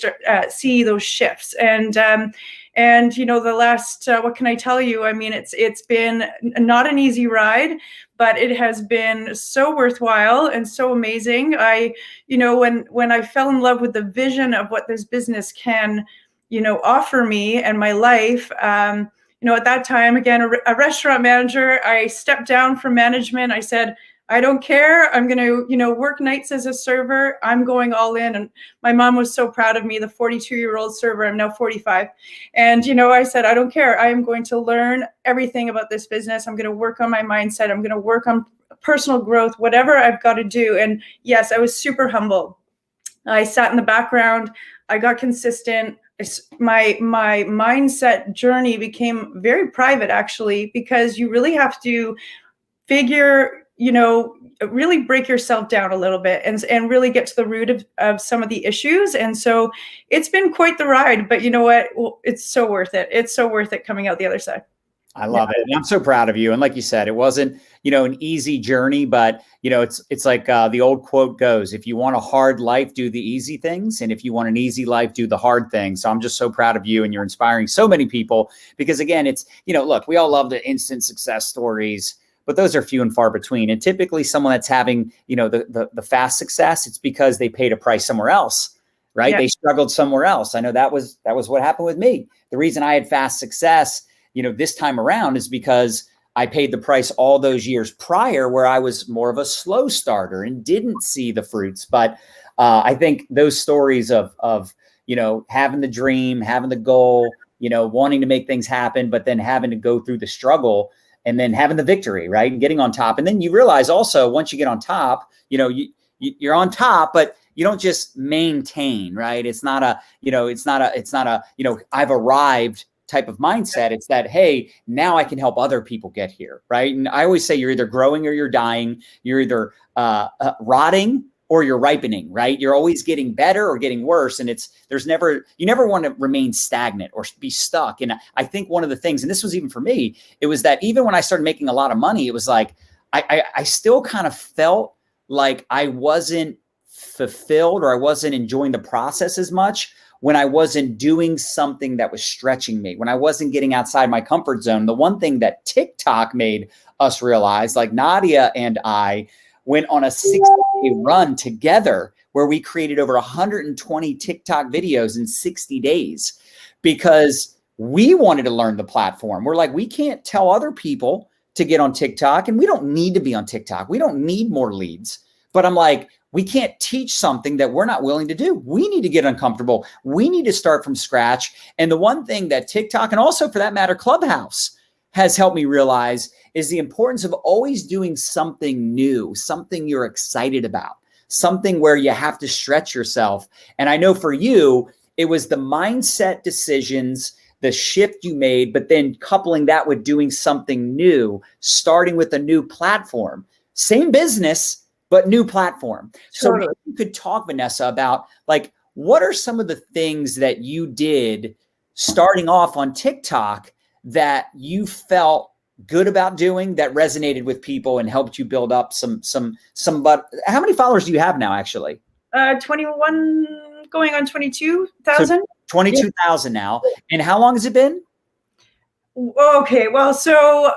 see those shifts. And the last, what can I tell you? I mean, it's been not an easy ride, but it has been so worthwhile and so amazing. When I fell in love with the vision of what this business can, offer me and my life, at that time, again, a restaurant manager, I stepped down from management. I said, I don't care. I'm going to, work nights as a server. I'm going all in. And my mom was so proud of me, the 42-year-old server. I'm now 45. And, I said, I don't care. I am going to learn everything about this business. I'm going to work on my mindset. I'm going to work on personal growth, whatever I've got to do. And yes, I was super humble. I sat in the background. I got consistent. My mindset journey became very private, actually, because you really have to figure, really break yourself down a little bit and really get to the root of some of the issues. And so it's been quite the ride, but you know what? Well, it's so worth it. It's so worth it coming out the other side. I love it. And I'm so proud of you. And like you said, it wasn't, an easy journey, but it's like the old quote goes, if you want a hard life, do the easy things. And if you want an easy life, do the hard things. So I'm just so proud of you, and you're inspiring so many people because again, it's, look, we all love the instant success stories, but those are few and far between. And typically someone that's having, the fast success, it's because they paid a price somewhere else, right? Yeah. They struggled somewhere else. I know that was what happened with me. The reason I had fast success, this time around is because I paid the price all those years prior where I was more of a slow starter and didn't see the fruits. But I think those stories of having the dream, having the goal, wanting to make things happen, but then having to go through the struggle and then having the victory, right? And getting on top. And then you realize also once you get on top, you're on top, but you don't just maintain, right? It's not a, I've arrived type of mindset. It's that, hey, now I can help other people get here, right? And I always say you're either growing or you're dying. You're either rotting or you're ripening, right? You're always getting better or getting worse. And you never want to remain stagnant or be stuck. And I think one of the things, and this was even for me, it was that even when I started making a lot of money, it was like, I still kind of felt like I wasn't fulfilled or I wasn't enjoying the process as much when I wasn't doing something that was stretching me, when I wasn't getting outside my comfort zone. The one thing that TikTok made us realize, like Nadya and I went on a 60-day run together where we created over 120 TikTok videos in 60 days because we wanted to learn the platform. We're like, we can't tell other people to get on TikTok and we don't need to be on TikTok. We don't need more leads. But I'm like, we can't teach something that we're not willing to do. We need to get uncomfortable. We need to start from scratch. And the one thing that TikTok and also for that matter, Clubhouse has helped me realize is the importance of always doing something new, something you're excited about, something where you have to stretch yourself. And I know for you, it was the mindset decisions, the shift you made, but then coupling that with doing something new, starting with a new platform, same business, but new platform. So maybe you could talk, Vanessa, about like, what are some of the things that you did starting off on TikTok that you felt good about doing that resonated with people and helped you build up some, but how many followers do you have now actually? 21 going on 22,000. So 22,000 now. And how long has it been? Okay. Well, so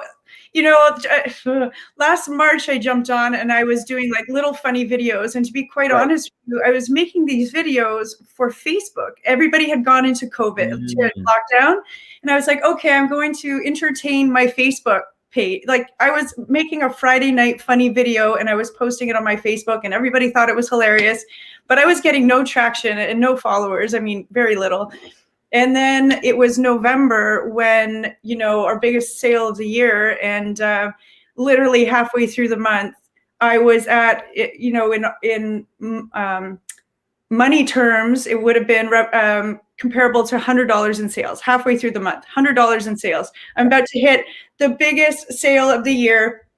last March I jumped on and I was doing like little funny videos. And to be quite honest with you, I was making these videos for Facebook. Everybody had gone into COVID to lockdown. And I was like, okay, I'm going to entertain my Facebook page. Like I was making a Friday night funny video and I was posting it on my Facebook and everybody thought it was hilarious, but I was getting no traction and no followers. I mean, very little. And then it was November when, our biggest sale of the year. And literally halfway through the month, I was at, in money terms, it would have been comparable to $100 in sales. Halfway through the month, $100 in sales. I'm about to hit the biggest sale of the year.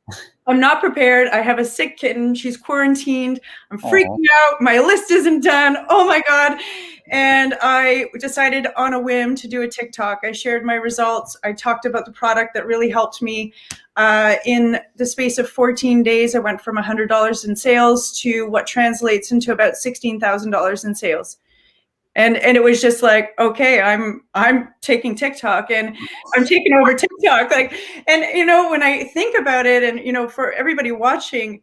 I'm not prepared. I have a sick kitten. She's quarantined. I'm freaking out. My list isn't done. Oh my God. And I decided on a whim to do a TikTok. I shared my results. I talked about the product that really helped me. In the space of 14 days, I went from $100 in sales to what translates into about $16,000 in sales. And it was just like, okay, I'm taking TikTok and I'm taking over TikTok. When I think about it and, for everybody watching,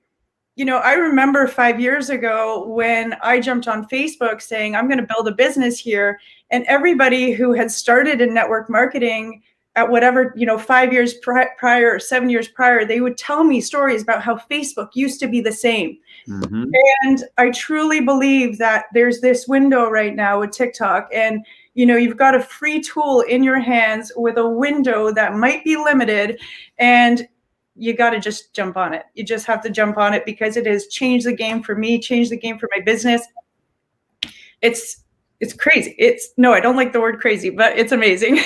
I remember 5 years ago when I jumped on Facebook saying, I'm going to build a business here. And everybody who had started in network marketing at whatever, 5 years prior, 7 years prior, they would tell me stories about how Facebook used to be the same. Mm-hmm. And I truly believe that there's this window right now with TikTok and, you've got a free tool in your hands with a window that might be limited and you got to just jump on it. You just have to jump on it because it has changed the game for me, changed the game for my business. It's crazy. I don't like the word crazy, but it's amazing.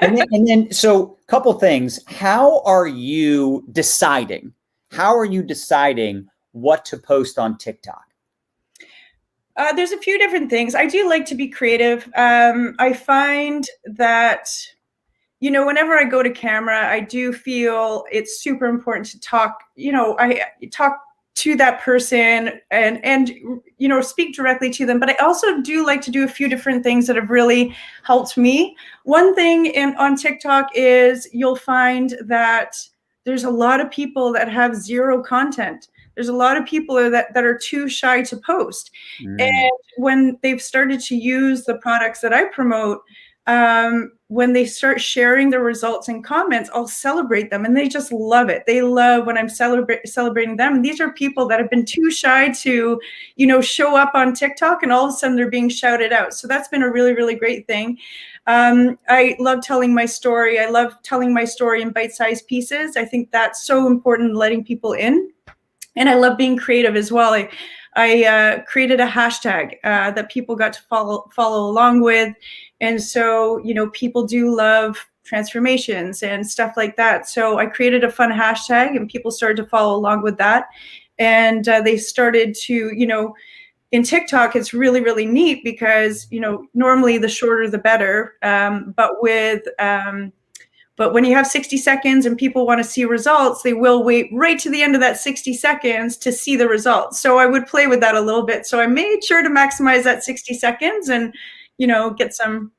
and then, so a couple things. How are you deciding what to post on TikTok? There's a few different things. I do like to be creative. I find that, whenever I go to camera, I do feel it's super important to talk, I talk to that person and speak directly to them. But I also do like to do a few different things that have really helped me. One thing on TikTok is you'll find that there's a lot of people that have zero content. There's a lot of people that are too shy to post. And when they've started to use the products that I promote, when they start sharing their results in comments, I'll celebrate them and they just love it. They love when I'm celebrating them. And these are people that have been too shy to, show up on TikTok and all of a sudden they're being shouted out. So that's been a really, really great thing. I love telling my story. I love telling my story in bite-sized pieces. I think that's so important in letting people in. And I love being creative as well. I created a hashtag that people got to follow along with. And so, people do love transformations and stuff like that. So I created a fun hashtag and people started to follow along with that. And they started to, in TikTok, it's really, really neat because, normally the shorter the better. But when you have 60 seconds and people want to see results, they will wait right to the end of that 60 seconds to see the results. So I would play with that a little bit. So I made sure to maximize that 60 seconds and, get some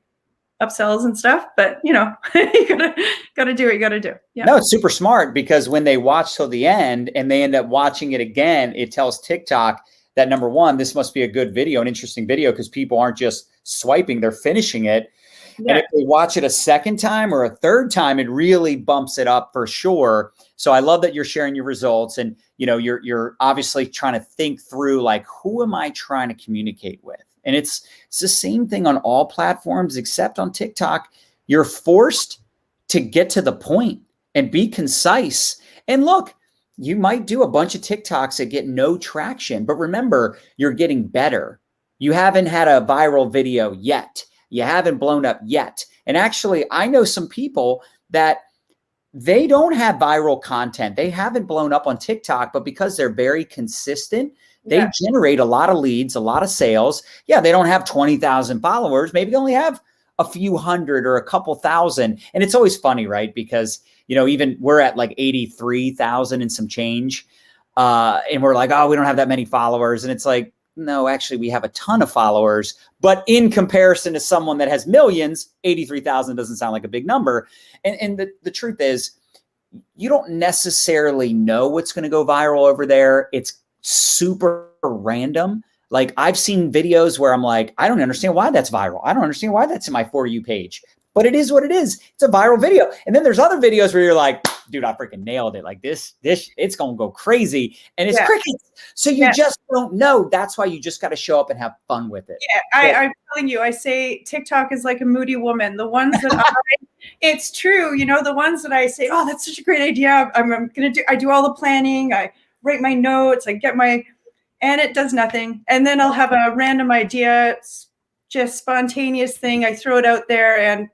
upsells and stuff. But, you gotta do what you gotta do. Yeah. No, it's super smart because when they watch till the end and they end up watching it again, it tells TikTok that, number one, this must be a good video, an interesting video, because people aren't just swiping, they're finishing it. Yeah. And if they watch it a second time or a third time, it really bumps it up for sure. So I love that you're sharing your results and, you're obviously trying to think through, like, who am I trying to communicate with? And it's the same thing on all platforms except on TikTok. You're forced to get to the point and be concise. And look, you might do a bunch of TikToks that get no traction, but remember, you're getting better. You haven't had a viral video yet. You haven't blown up yet. And actually, I know some people that they don't have viral content. They haven't blown up on TikTok, but because they're very consistent, they generate a lot of leads, a lot of sales. Yeah, they don't have 20,000 followers. Maybe they only have a few hundred or a couple thousand. And it's always funny, right? Because, even we're at like 83,000 and some change. And we're like, oh, we don't have that many followers. And it's like, no, actually, we have a ton of followers. But in comparison to someone that has millions, 83,000 doesn't sound like a big number. And the truth is, you don't necessarily know what's going to go viral over there. It's super random. Like I've seen videos where I'm like, I don't understand why that's viral. I don't understand why that's in my For You page, but it is what it is. It's a viral video. And then there's other videos where you're like, dude, I freaking nailed it. Like this, it's going to go crazy. And it's crickets. So you just don't know. That's why you just got to show up and have fun with it. Yeah, I'm telling you, I say TikTok is like a moody woman. The ones that it's true, you know, the ones that I say, oh, that's such a great idea. I do all the planning. I write my notes. I get and it does nothing. And then I'll have a random idea, just spontaneous thing. I throw it out there and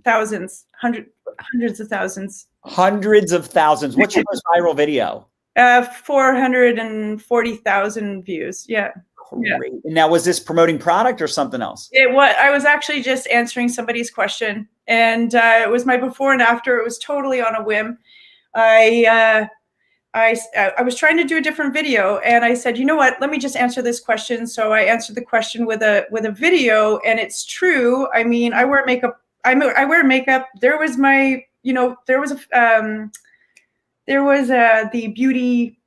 thousands, hundreds of thousands. Hundreds of thousands. What's your most viral video? 440,000 views. Yeah. Great. Yeah. Now, was this promoting product or something else? I was actually just answering somebody's question, and it was my before and after. It was totally on a whim. I was trying to do a different video, and I said, you know what? Let me just answer this question. So I answered the question with a video, and it's true. I mean, I wear makeup. I wear makeup. There was my, there was the beauty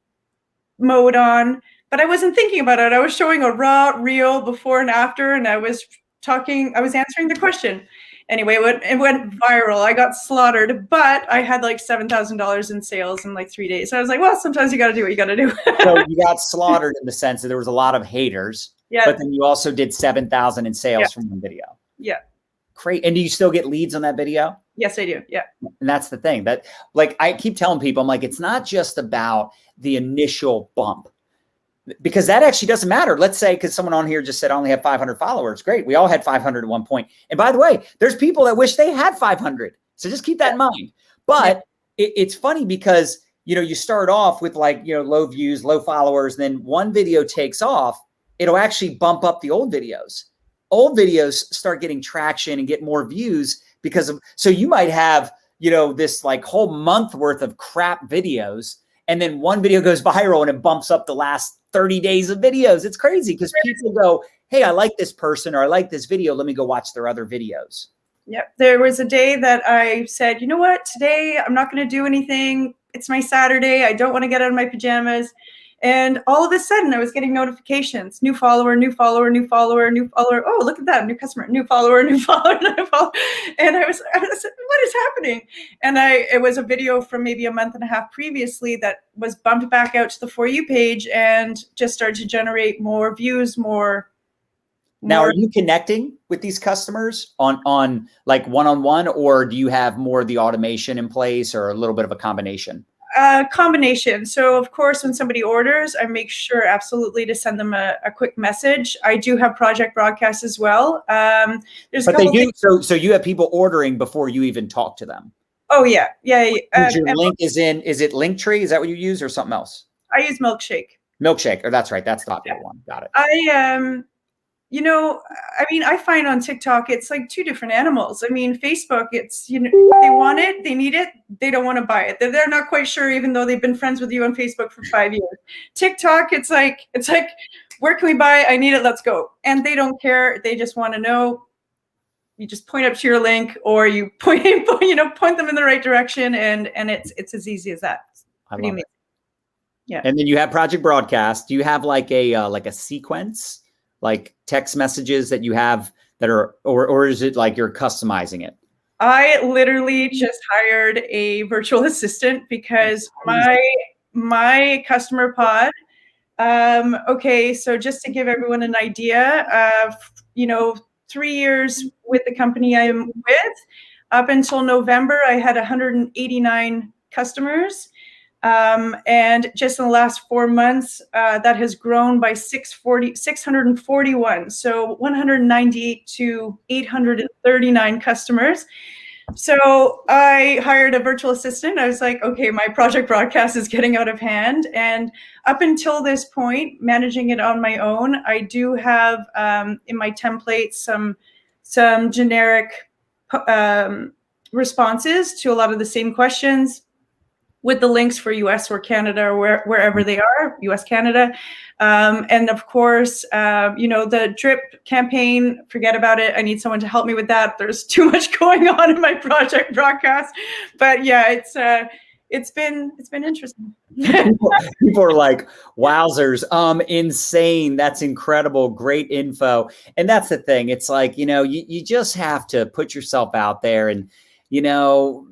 mode on, but I wasn't thinking about it. I was showing a raw, real before and after, and I was answering the question. Anyway, it went viral. I got slaughtered, but I had like $7,000 in sales in like 3 days. So I was like, well, sometimes you got to do what you got to do. So you got slaughtered in the sense that there was a lot of haters, but then you also did 7,000 in sales from one video. Yeah. Great. And do you still get leads on that video? Yes, I do. Yeah. And that's the thing that, like, I keep telling people, I'm like, it's not just about the initial bump, because that actually doesn't matter. Let's say, because someone on here just said I only have 500 followers. Great. We all had 500 at one point. And by the way, there's people that wish they had 500. So just keep that in mind. But it's funny because, you start off with like, low views, low followers. Then one video takes off. It'll actually bump up the old videos. Old videos start getting traction and get more views so you might have, this like whole month worth of crap videos. And then one video goes viral and it bumps up the last 30 days of videos. It's crazy because people go, hey, I like this person or I like this video. Let me go watch their other videos. Yeah. There was a day that I said, you know what, today I'm not going to do anything. It's my Saturday. I don't want to get out of my pajamas. And all of a sudden I was getting notifications, new follower, new follower, new follower, new follower. Oh, look at that. New customer, new follower, new follower, new follower. And I was what is happening? And it was a video from maybe a month and a half previously that was bumped back out to the For You page and just started to generate more views, more. Now, are you connecting with these customers on like one-on-one, or do you have more of the automation in place or a little bit of a combination? Combination. So of course, when somebody orders, I make sure absolutely to send them a quick message. I do have project broadcasts as well. So you have people ordering before you even talk to them. Oh yeah. Yeah. Your link is it Linktree? Is that what you use or something else? I use Milkshake. Or that's right. That's the popular one. Got it. I find on TikTok, it's like two different animals. I mean, Facebook, it's, they want it, they need it, they don't want to buy it. They're not quite sure, even though they've been friends with you on Facebook for 5 years. TikTok, it's like, where can we buy? I need it. Let's go. And they don't care. They just want to know. You just point up to your link, or you point them in the right direction. And it's as easy as that. I love it. Yeah. And then you have project broadcast. Do you have like a sequence? Like text messages that you have that are, or is it like you're customizing it? I literally just hired a virtual assistant because my customer pod. Okay, so just to give everyone an idea of, 3 years with the company I'm with, up until November, I had 189 customers. And just in the last 4 months, that has grown by 641. So 198 to 839 customers. So I hired a virtual assistant. I was like, okay, my project broadcast is getting out of hand. And up until this point, managing it on my own, I do have in my template some generic responses to a lot of the same questions. with the links for US or Canada or wherever they are, US, Canada. And of course, the drip campaign, forget about it. I need someone to help me with that. There's too much going on in my project broadcast. But yeah, it's been interesting. People are like, wowzers, insane. That's incredible. Great info. And that's the thing. It's like, you just have to put yourself out there and,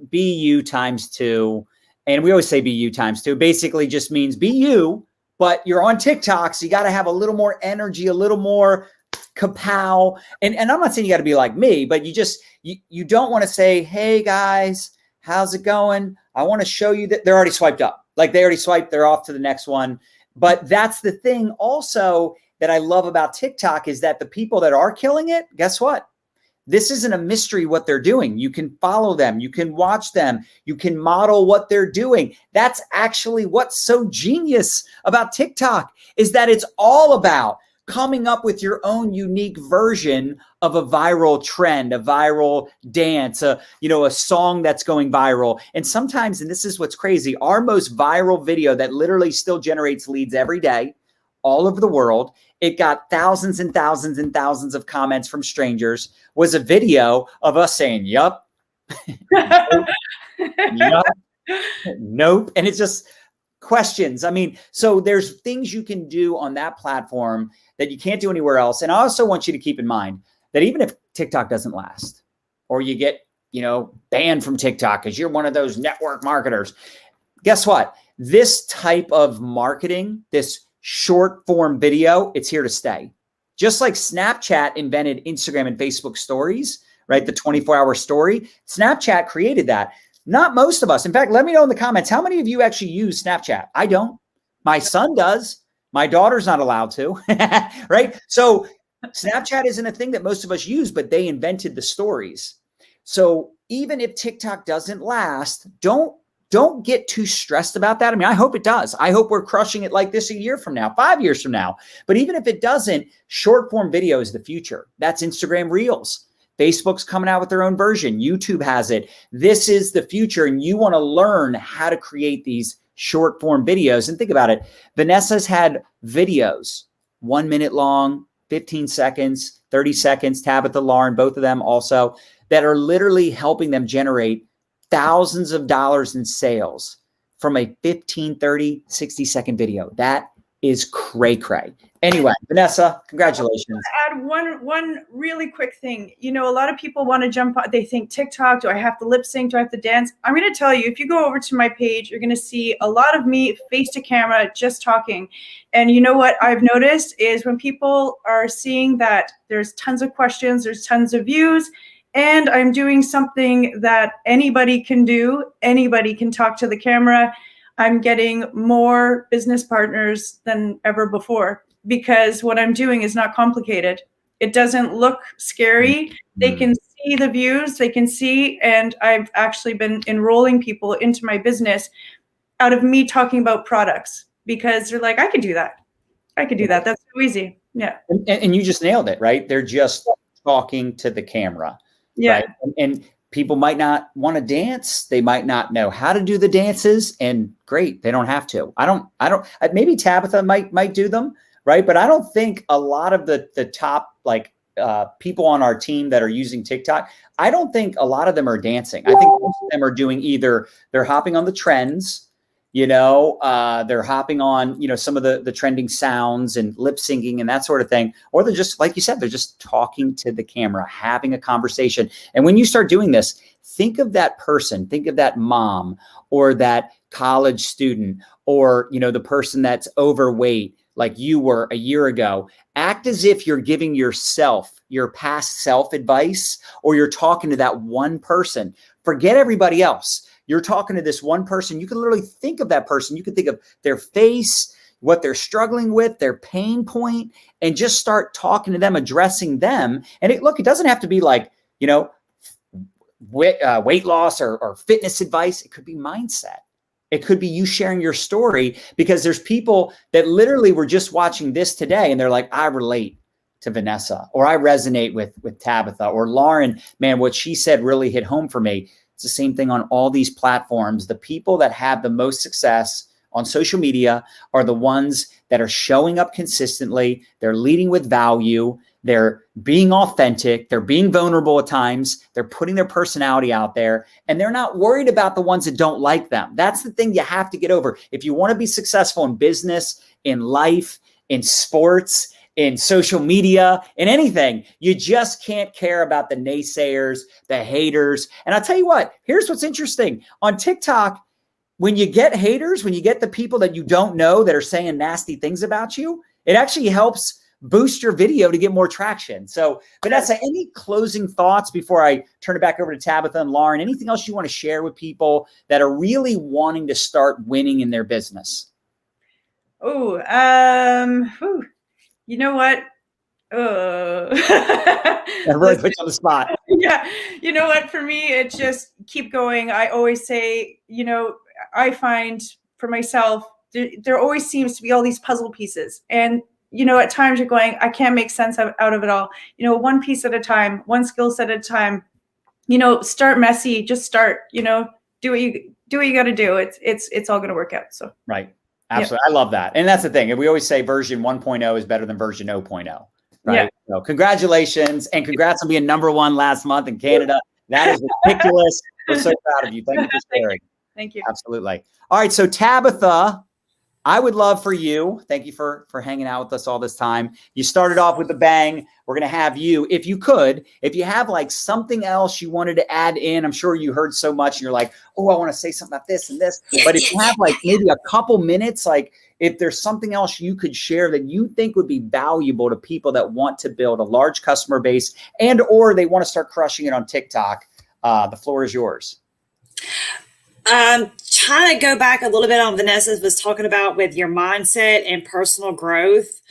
be you times two. And we always say be you times two. Basically just means be you, but you're on TikTok. So you got to have a little more energy, a little more kapow. And I'm not saying you got to be like me, but you don't want to say, hey guys, how's it going? I want to show you that they're already swiped up. Like they already swiped, they're off to the next one. But that's the thing also that I love about TikTok is that the people that are killing it, guess what? This isn't a mystery what they're doing. You can follow them. You can watch them. You can model what they're doing. That's actually what's so genius about TikTok is that it's all about coming up with your own unique version of a viral trend, a viral dance, a song that's going viral. And sometimes, and this is what's crazy, our most viral video that literally still generates leads every day all over the world, it got thousands and thousands and thousands of comments from strangers, was a video of us saying, yup, yup, nope. And it's just questions. I mean, so there's things you can do on that platform that you can't do anywhere else. And I also want you to keep in mind that even if TikTok doesn't last or you get, banned from TikTok because you're one of those network marketers, guess what? This type of marketing, this short form video, it's here to stay. Just like Snapchat invented Instagram and Facebook stories, right? The 24-hour story. Snapchat created that. Not most of us. In fact, let me know in the comments, how many of you actually use Snapchat? I don't. My son does. My daughter's not allowed to, right? So Snapchat isn't a thing that most of us use, but they invented the stories. So even if TikTok doesn't last, don't get too stressed about that. I mean, I hope it does. I hope we're crushing it like this a year from now, 5 years from now. But even if it doesn't, short form video is the future. That's Instagram Reels. Facebook's coming out with their own version. YouTube has it. This is the future. And you want to learn how to create these short form videos. And think about it. Vanessa's had videos 1 minute long, 15 seconds, 30 seconds. Tabatha, Lauren, both of them also, that are literally helping them generate thousands of dollars in sales from a 15, 30, 60-second video. That is cray-cray. Anyway, Vanessa, congratulations. Add one really quick thing. A lot of people want to jump on, they think TikTok, do I have to lip sync? Do I have to dance? I'm going to tell you, if you go over to my page, you're going to see a lot of me face to camera just talking. And you know what I've noticed is when people are seeing that there's tons of questions, there's tons of views, and I'm doing something that anybody can do. Anybody can talk to the camera. I'm getting more business partners than ever before because what I'm doing is not complicated. It doesn't look scary. They can see the views, they can see, and I've actually been enrolling people into my business out of me talking about products because they're like, I could do that. I could do that. That's so easy. Yeah. And you just nailed it, right? They're just talking to the camera. Yeah. Right? And people might not want to dance. They might not know how to do the dances, and great. They don't have to. I don't, maybe Tabatha might do them. Right. But I don't think a lot of the top, people on our team that are using TikTok, I don't think a lot of them are dancing. I think most of them are doing either they're hopping on the trends, they're hopping on, some of the trending sounds and lip syncing and that sort of thing. Or they're just, like you said, they're just talking to the camera, having a conversation. And when you start doing this, think of that person, think of that mom or that college student or, the person that's overweight like you were a year ago. Act as if you're giving yourself, your past self advice, or you're talking to that one person. Forget everybody else. You're talking to this one person. You can literally think of that person. You can think of their face, what they're struggling with, their pain point, and just start talking to them, addressing them. And it doesn't have to be like, weight loss or fitness advice. It could be mindset. It could be you sharing your story, because there's people that literally were just watching this today and they're like, I relate to Vanessa, or I resonate with Tabatha, or Lauren, man, what she said really hit home for me. It's the same thing on all these platforms. The people that have the most success on social media are the ones that are showing up consistently. They're leading with value. They're being authentic. They're being vulnerable at times. They're putting their personality out there, and they're not worried about the ones that don't like them. That's the thing you have to get over. If you want to be successful in business, in life, in sports, in social media, in anything, you just can't care about the naysayers, the haters. And I'll tell you what, here's what's interesting. On TikTok, when you get haters, when you get the people that you don't know that are saying nasty things about you, it actually helps boost your video to get more traction. So, Vanessa, any closing thoughts before I turn it back over to Tabatha and Lauren? Anything else you want to share with people that are really wanting to start winning in their business? Oh, you know what? I really put you on the spot. Yeah. You know what? For me, it just keep going. I always say, I find for myself, there always seems to be all these puzzle pieces. And, at times you're going, I can't make sense out of it all. One piece at a time, one skill set at a time, start messy, just start, do what you got to do. It's all going to work out. So. Right. Absolutely. Yep. I love that. And that's the thing. And we always say version 1.0 is better than version 0.0. Right. Yeah. So congratulations and congrats on being #1 last month in Canada. That is ridiculous. We're so proud of you. Thank you for sharing. Thank you. Absolutely. All right. So Tabatha, I would love for you. Thank you for hanging out with us all this time. You started off with a bang. We're going to have you, if you have like something else you wanted to add in. I'm sure you heard so much and you're like, oh, I want to say something about this and this. But if you have like maybe a couple minutes, like if there's something else you could share that you think would be valuable to people that want to build a large customer base and or they want to start crushing it on TikTok, the floor is yours. Trying to go back a little bit on Vanessa was talking about with your mindset and personal growth.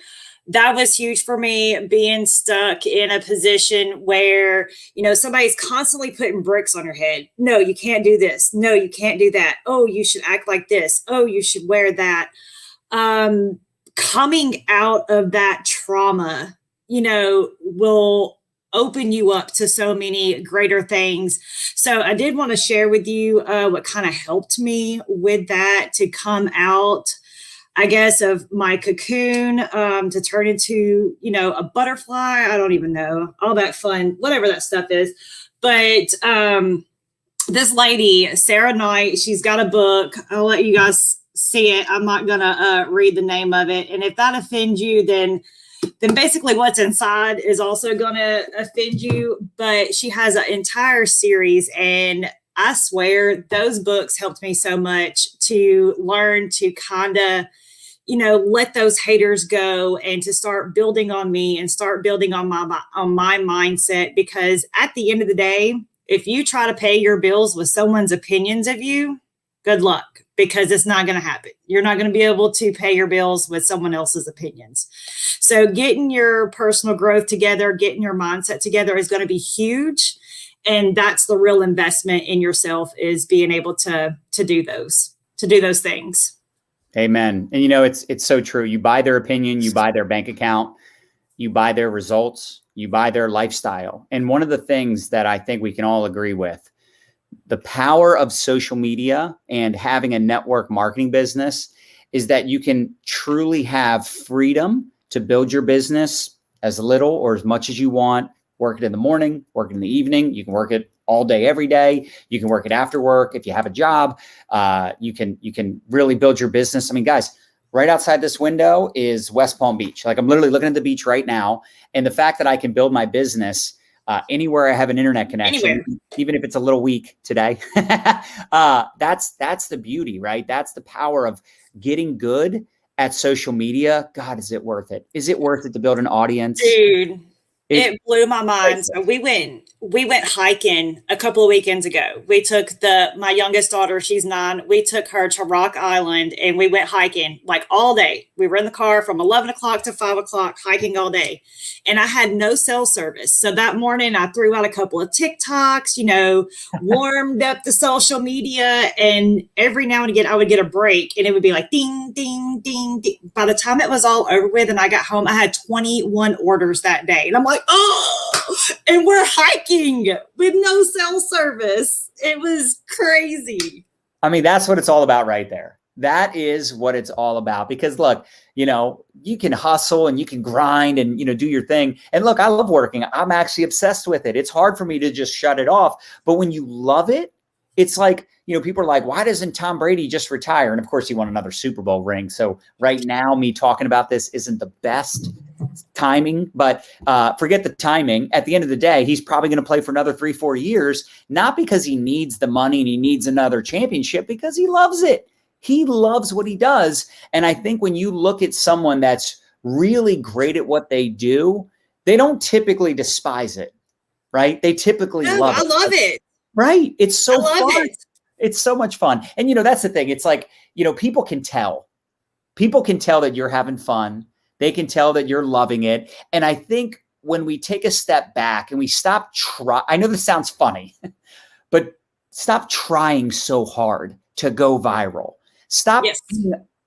That was huge for me, being stuck in a position where, somebody's constantly putting bricks on your head. No, you can't do this. No, you can't do that. Oh, you should act like this. Oh, you should wear that. Coming out of that trauma, will open you up to so many greater things. So I did want to share with you what kind of helped me with that to come out, I guess, of my cocoon, to turn into, a butterfly. I don't even know, all that fun, whatever that stuff is. But this lady, Sarah Knight, she's got a book. I'll let you guys see it. I'm not going to read the name of it. And if that offends you, then basically what's inside is also going to offend you. But she has an entire series, and I swear those books helped me so much to learn to kind of, let those haters go and to start building on me and start building on my mindset. Because at the end of the day, if you try to pay your bills with someone's opinions of you, good luck, because it's not going to happen. You're not going to be able to pay your bills with someone else's opinions. So getting your personal growth together, getting your mindset together is going to be huge. And that's the real investment in yourself, is being able to do those things. Amen. And it's so true. You buy their opinion, you buy their bank account, you buy their results, you buy their lifestyle. And one of the things that I think we can all agree with, the power of social media and having a network marketing business is that you can truly have freedom to build your business as little or as much as you want. Work it in the morning, work it in the evening. You can work it all day, every day. You can work it after work. If you have a job, you can really build your business. I mean, guys, right outside this window is West Palm Beach. Like, I'm literally looking at the beach right now. And the fact that I can build my business anywhere I have an internet connection, even if it's a little weak today, that's the beauty, right? That's the power of getting good at social media. God, is it worth it? Is it worth it to build an audience? Dude, it blew my mind. So we went hiking a couple of weekends ago. We took my youngest daughter, she's 9. We took her to Rock Island and we went hiking like all day. We were in the car from 11 o'clock to 5 o'clock, hiking all day. And I had no cell service. So that morning I threw out a couple of TikToks, warmed up the social media, and every now and again I would get a break and it would be like ding, ding, ding, ding. By the time it was all over with and I got home, I had 21 orders that day. And I'm like, like, oh, and we're hiking with no cell service. It was crazy. I mean, that's what it's all about right there. That is what it's all about. Because look, you can hustle and you can grind and, do your thing. And look, I love working. I'm actually obsessed with it. It's hard for me to just shut it off. But when you love it, it's like, people are like, why doesn't Tom Brady just retire? And of course, he won another Super Bowl ring. So right now, me talking about this isn't the best timing, but forget the timing. At the end of the day, he's probably going to play for another 3-4 years, not because he needs the money and he needs another championship, because he loves it. He loves what he does. And I think when you look at someone that's really great at what they do, they don't typically despise it, right? They typically love it. I love it. Right. It's so fun. It. It's so much fun. And, that's the thing. It's like, people can tell. People can tell that you're having fun. They can tell that you're loving it. And I think when we take a step back and we stop I know this sounds funny, but stop trying so hard to go viral. Stop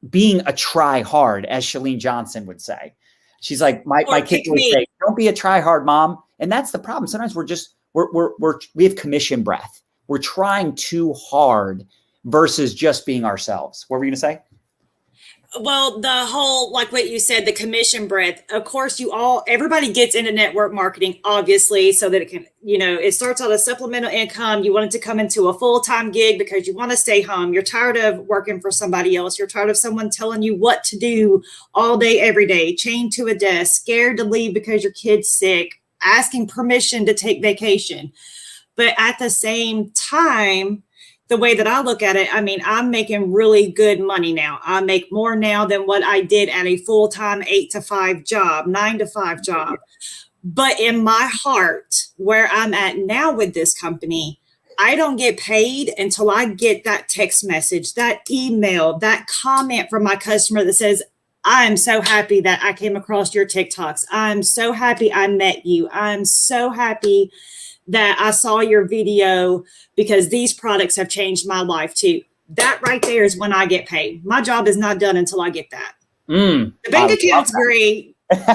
being a try hard, as Chalene Johnson would say. She's like, my kid would say, don't be a try hard, mom. And that's the problem. Sometimes we have commission breath. We're trying too hard versus just being ourselves. What were you going to say? Well, the whole, like what you said, the commission breath, of course, everybody gets into network marketing, obviously, so that it can, it starts out as supplemental income. You want it to come into a full-time gig because you want to stay home. You're tired of working for somebody else. You're tired of someone telling you what to do all day, every day, chained to a desk, scared to leave because your kid's sick, asking permission to take vacation. But at the same time, the way that I look at it, I mean, I'm making really good money now. I make more now than what I did at a full-time 8-to-5 job, 9-to-5 job. But in my heart, where I'm at now with this company, I don't get paid until I get that text message, that email, that comment from my customer that says, I'm so happy that I came across your TikToks. I'm so happy I met you. I'm so happy that I saw your video because these products have changed my life too. That right there is when I get paid. My job is not done until I get that. The bank account's great, but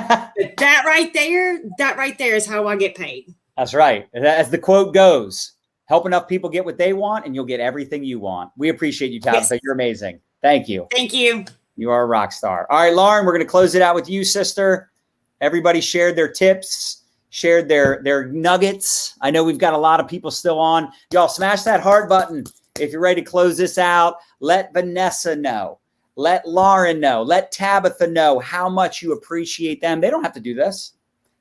that right there is how I get paid. That's right. As the quote goes, help enough people get what they want and you'll get everything you want. We appreciate you, Tabatha. Yes. You're amazing. Thank you. Thank you. You are a rock star. All right, Lauren, we're going to close it out with you, sister. Everybody shared their tips, shared their nuggets. I know we've got a lot of people still on. Y'all smash that heart button if you're ready to close this out. Let Vanessa know. Let Lauren know. Let Tabatha know how much you appreciate them. They don't have to do this.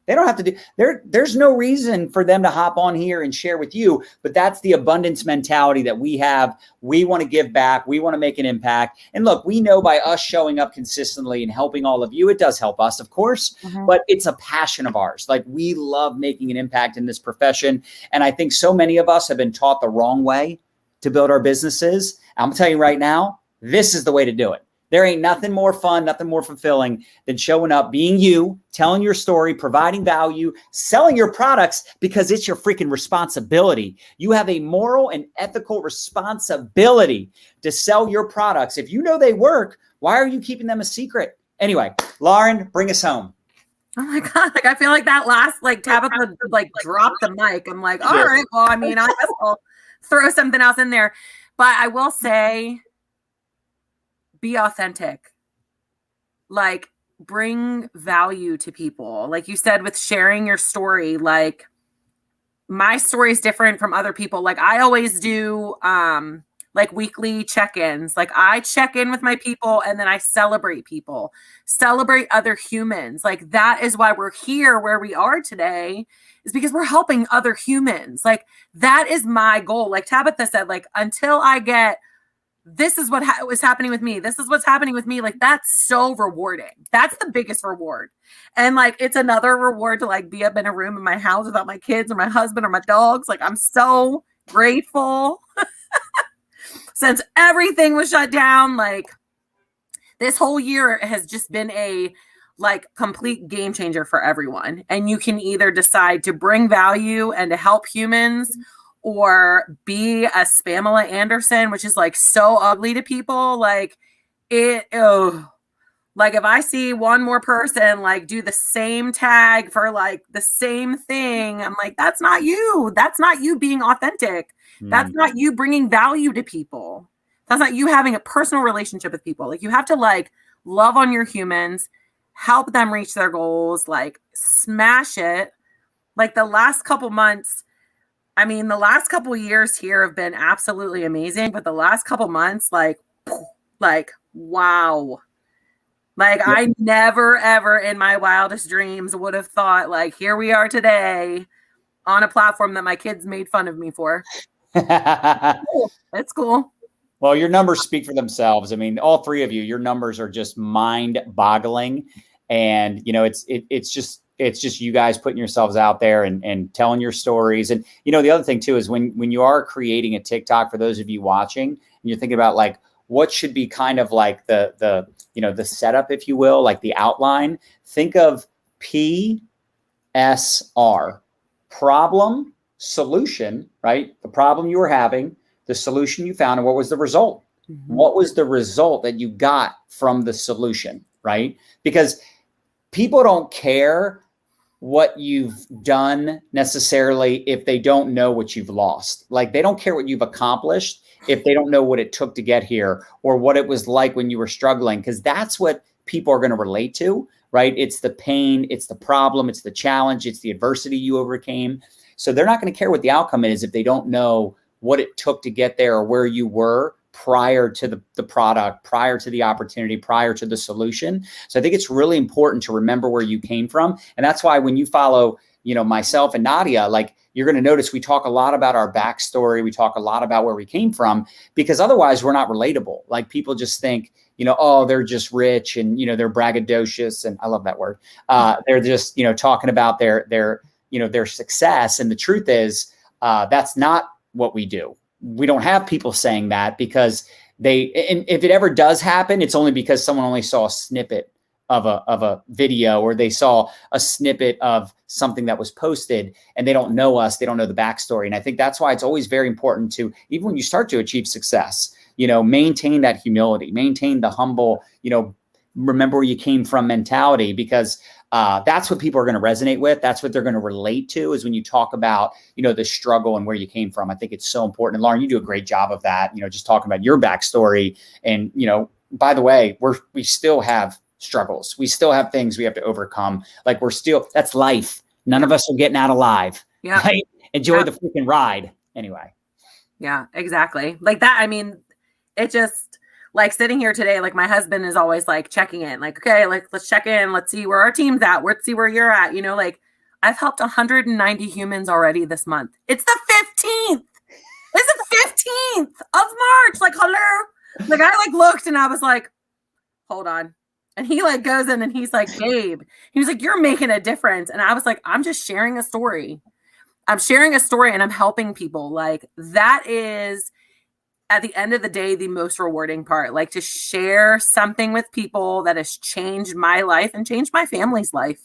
They don't have to do. There's no reason for them to hop on here and share with you, but that's the abundance mentality that we have. We want to give back. We want to make an impact. And look, we know by us showing up consistently and helping all of you, it does help us, of course, but it's a passion of ours. Like, we love making an impact in this profession. And I think so many of us have been taught the wrong way to build our businesses. I'm gonna tell you right now, this is the way to do it. There ain't nothing more fun, nothing more fulfilling than showing up, being you, telling your story, providing value, selling your products, because it's your freaking responsibility. You have a moral and ethical responsibility to sell your products. If you know they work, why are you keeping them a secret? Anyway, Lauren, bring us home. Oh my God. Like, I feel like that last, Tabatha, dropped the mic. I'm like, all right, well, I mean, I guess I'll throw something else in there. But I will say, be authentic. Like, bring value to people. Like you said, with sharing your story, like, my story is different from other people. Like, I always do, weekly check-ins. Like, I check in with my people and then I celebrate people, celebrate other humans. Like, that is why we're here where we are today, is because we're helping other humans. Like, that is my goal. Like Tabatha said, like, until I get, this is what was happening with me. This is what's happening with me. Like, that's so rewarding. That's the biggest reward. And like, it's another reward to like be up in a room in my house without my kids or my husband or my dogs. Like, I'm so grateful. Since everything was shut down, like, this whole year has just been a complete game changer for everyone. And you can either decide to bring value and to help humans, or be a Spamela Anderson, which is like so ugly to people. Like, Like if I see one more person like do the same tag for like the same thing, I'm like, that's not you. That's not you being authentic. That's not you bringing value to people. That's not you having a personal relationship with people. Like you have to like love on your humans, help them reach their goals, like smash it. Like the last couple months, I mean, the last couple years here have been absolutely amazing, but the last couple months, like wow. Like I never, ever in my wildest dreams would have thought like, here we are today on a platform that my kids made fun of me for. It's cool. Well, your numbers speak for themselves. I mean, all three of you, your numbers are just mind-boggling. And, you know, it's just you guys putting yourselves out there and telling your stories. And, you know, the other thing too, is when you are creating a TikTok, for those of you watching, and you're thinking about like, what should be kind of like the setup, if you will, like the outline, think of PSR, problem, solution, right? The problem you were having, the solution you found, and what was the result? Mm-hmm. What was the result that you got from the solution, right? Because people don't care what you've done necessarily if they don't know what you've lost. Like they don't care what you've accomplished if they don't know what it took to get here or what it was like when you were struggling, because that's what people are going to relate to, right? It's the pain, it's the problem, it's the challenge, it's the adversity you overcame. So they're not going to care what the outcome is if they don't know what it took to get there or where you were prior to the product, prior to the opportunity, prior to the solution. So I think it's really important to remember where you came from. And that's why when you follow, you know, myself and Nadya, like you're going to notice we talk a lot about our backstory. We talk a lot about where we came from, because otherwise we're not relatable. Like people just think, you know, oh, they're just rich and, you know, they're braggadocious. And I love that word. They're just, you know, talking about their success. And the truth is that's not what we do. We don't have people saying that because and if it ever does happen, it's only because someone only saw a snippet of a video, or they saw a snippet of something that was posted and they don't know us, they don't know the backstory. And I think that's why it's always very important to, even when you start to achieve success, you know, maintain that humility, maintain the humble, you know, remember where you came from mentality, because that's what people are going to resonate with. That's what they're going to relate to, is when you talk about, you know, the struggle and where you came from. I think it's so important. And Lauren, you do a great job of that, you know, just talking about your backstory. And, you know, by the way, we still have struggles. We still have things we have to overcome. Like that's life. None of us are getting out alive. Yeah. Right? Enjoy the freaking ride. Anyway. Yeah, exactly. Like that. I mean, it just, like sitting here today, like my husband is always like checking in, like, okay, like let's check in. Let's see where our team's at. Let's see where you're at. You know, like I've helped 190 humans already this month. It's the 15th. It's the 15th of March. Like, hello. Like I like looked and I was like, hold on. And he like goes in and he's like, Gabe, he was like, you're making a difference. And I was like, I'm just sharing a story. I'm sharing a story and I'm helping people. Like that is, at the end of the day, the most rewarding part, like to share something with people that has changed my life and changed my family's life.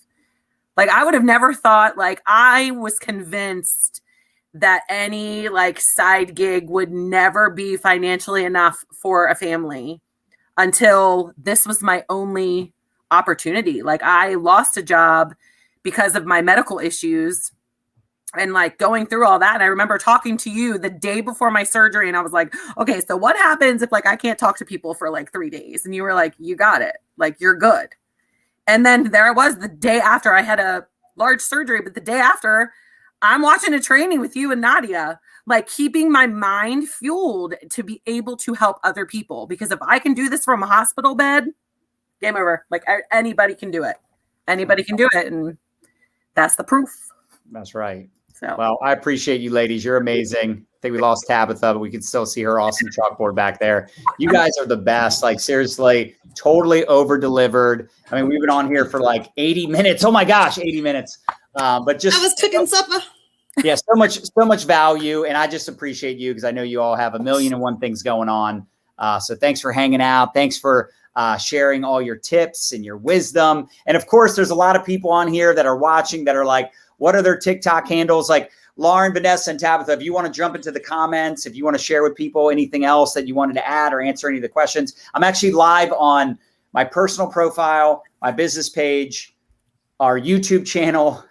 Like I would have never thought, like I was convinced that any like side gig would never be financially enough for a family until this was my only opportunity. Like I lost a job because of my medical issues and like going through all that. And I remember talking to you the day before my surgery and I was like, okay, so what happens if like I can't talk to people for like 3 days? And you were like, you got it. Like you're good. And then there I was the day after I had a large surgery, but the day after I'm watching a training with you and Nadya, like keeping my mind fueled to be able to help other people. Because if I can do this from a hospital bed, game over. Like anybody can do it. Anybody can do it. And that's the proof. That's right. So. Well, I appreciate you ladies. You're amazing. I think we lost Tabatha, but we can still see her awesome chalkboard back there. You guys are the best. Like seriously, totally over delivered. I mean, we've been on here for like 80 minutes. Oh my gosh, 80 minutes. But just I was cooking supper. Yeah, so much value. And I just appreciate you because I know you all have 1,000,001 things going on. So thanks for hanging out. Thanks for sharing all your tips and your wisdom. And of course, there's a lot of people on here that are watching that are like, what are their TikTok handles? Like Lauren, Vanessa, and Tabatha, if you want to jump into the comments, if you want to share with people anything else that you wanted to add or answer any of the questions, I'm actually live on my personal profile, my business page, our YouTube channel.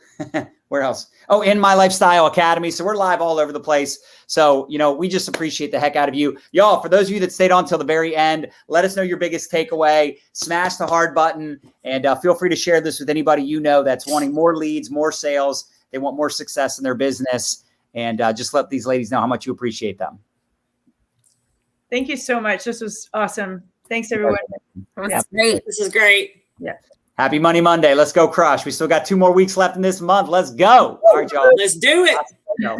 Where else? Oh, in My Lifestyle Academy. So we're live all over the place. So, we just appreciate the heck out of you. Y'all, for those of you that stayed on till the very end, let us know your biggest takeaway. Smash the hard button, and feel free to share this with anybody you know that's wanting more leads, more sales. They want more success in their business. And just let these ladies know how much you appreciate them. Thank you so much. This was awesome. Thanks, everyone. That's great. This is great. Yeah. Happy Money Monday. Let's go crush. We still got 2 more weeks left in this month. Let's go. All right, y'all. Let's do it. No.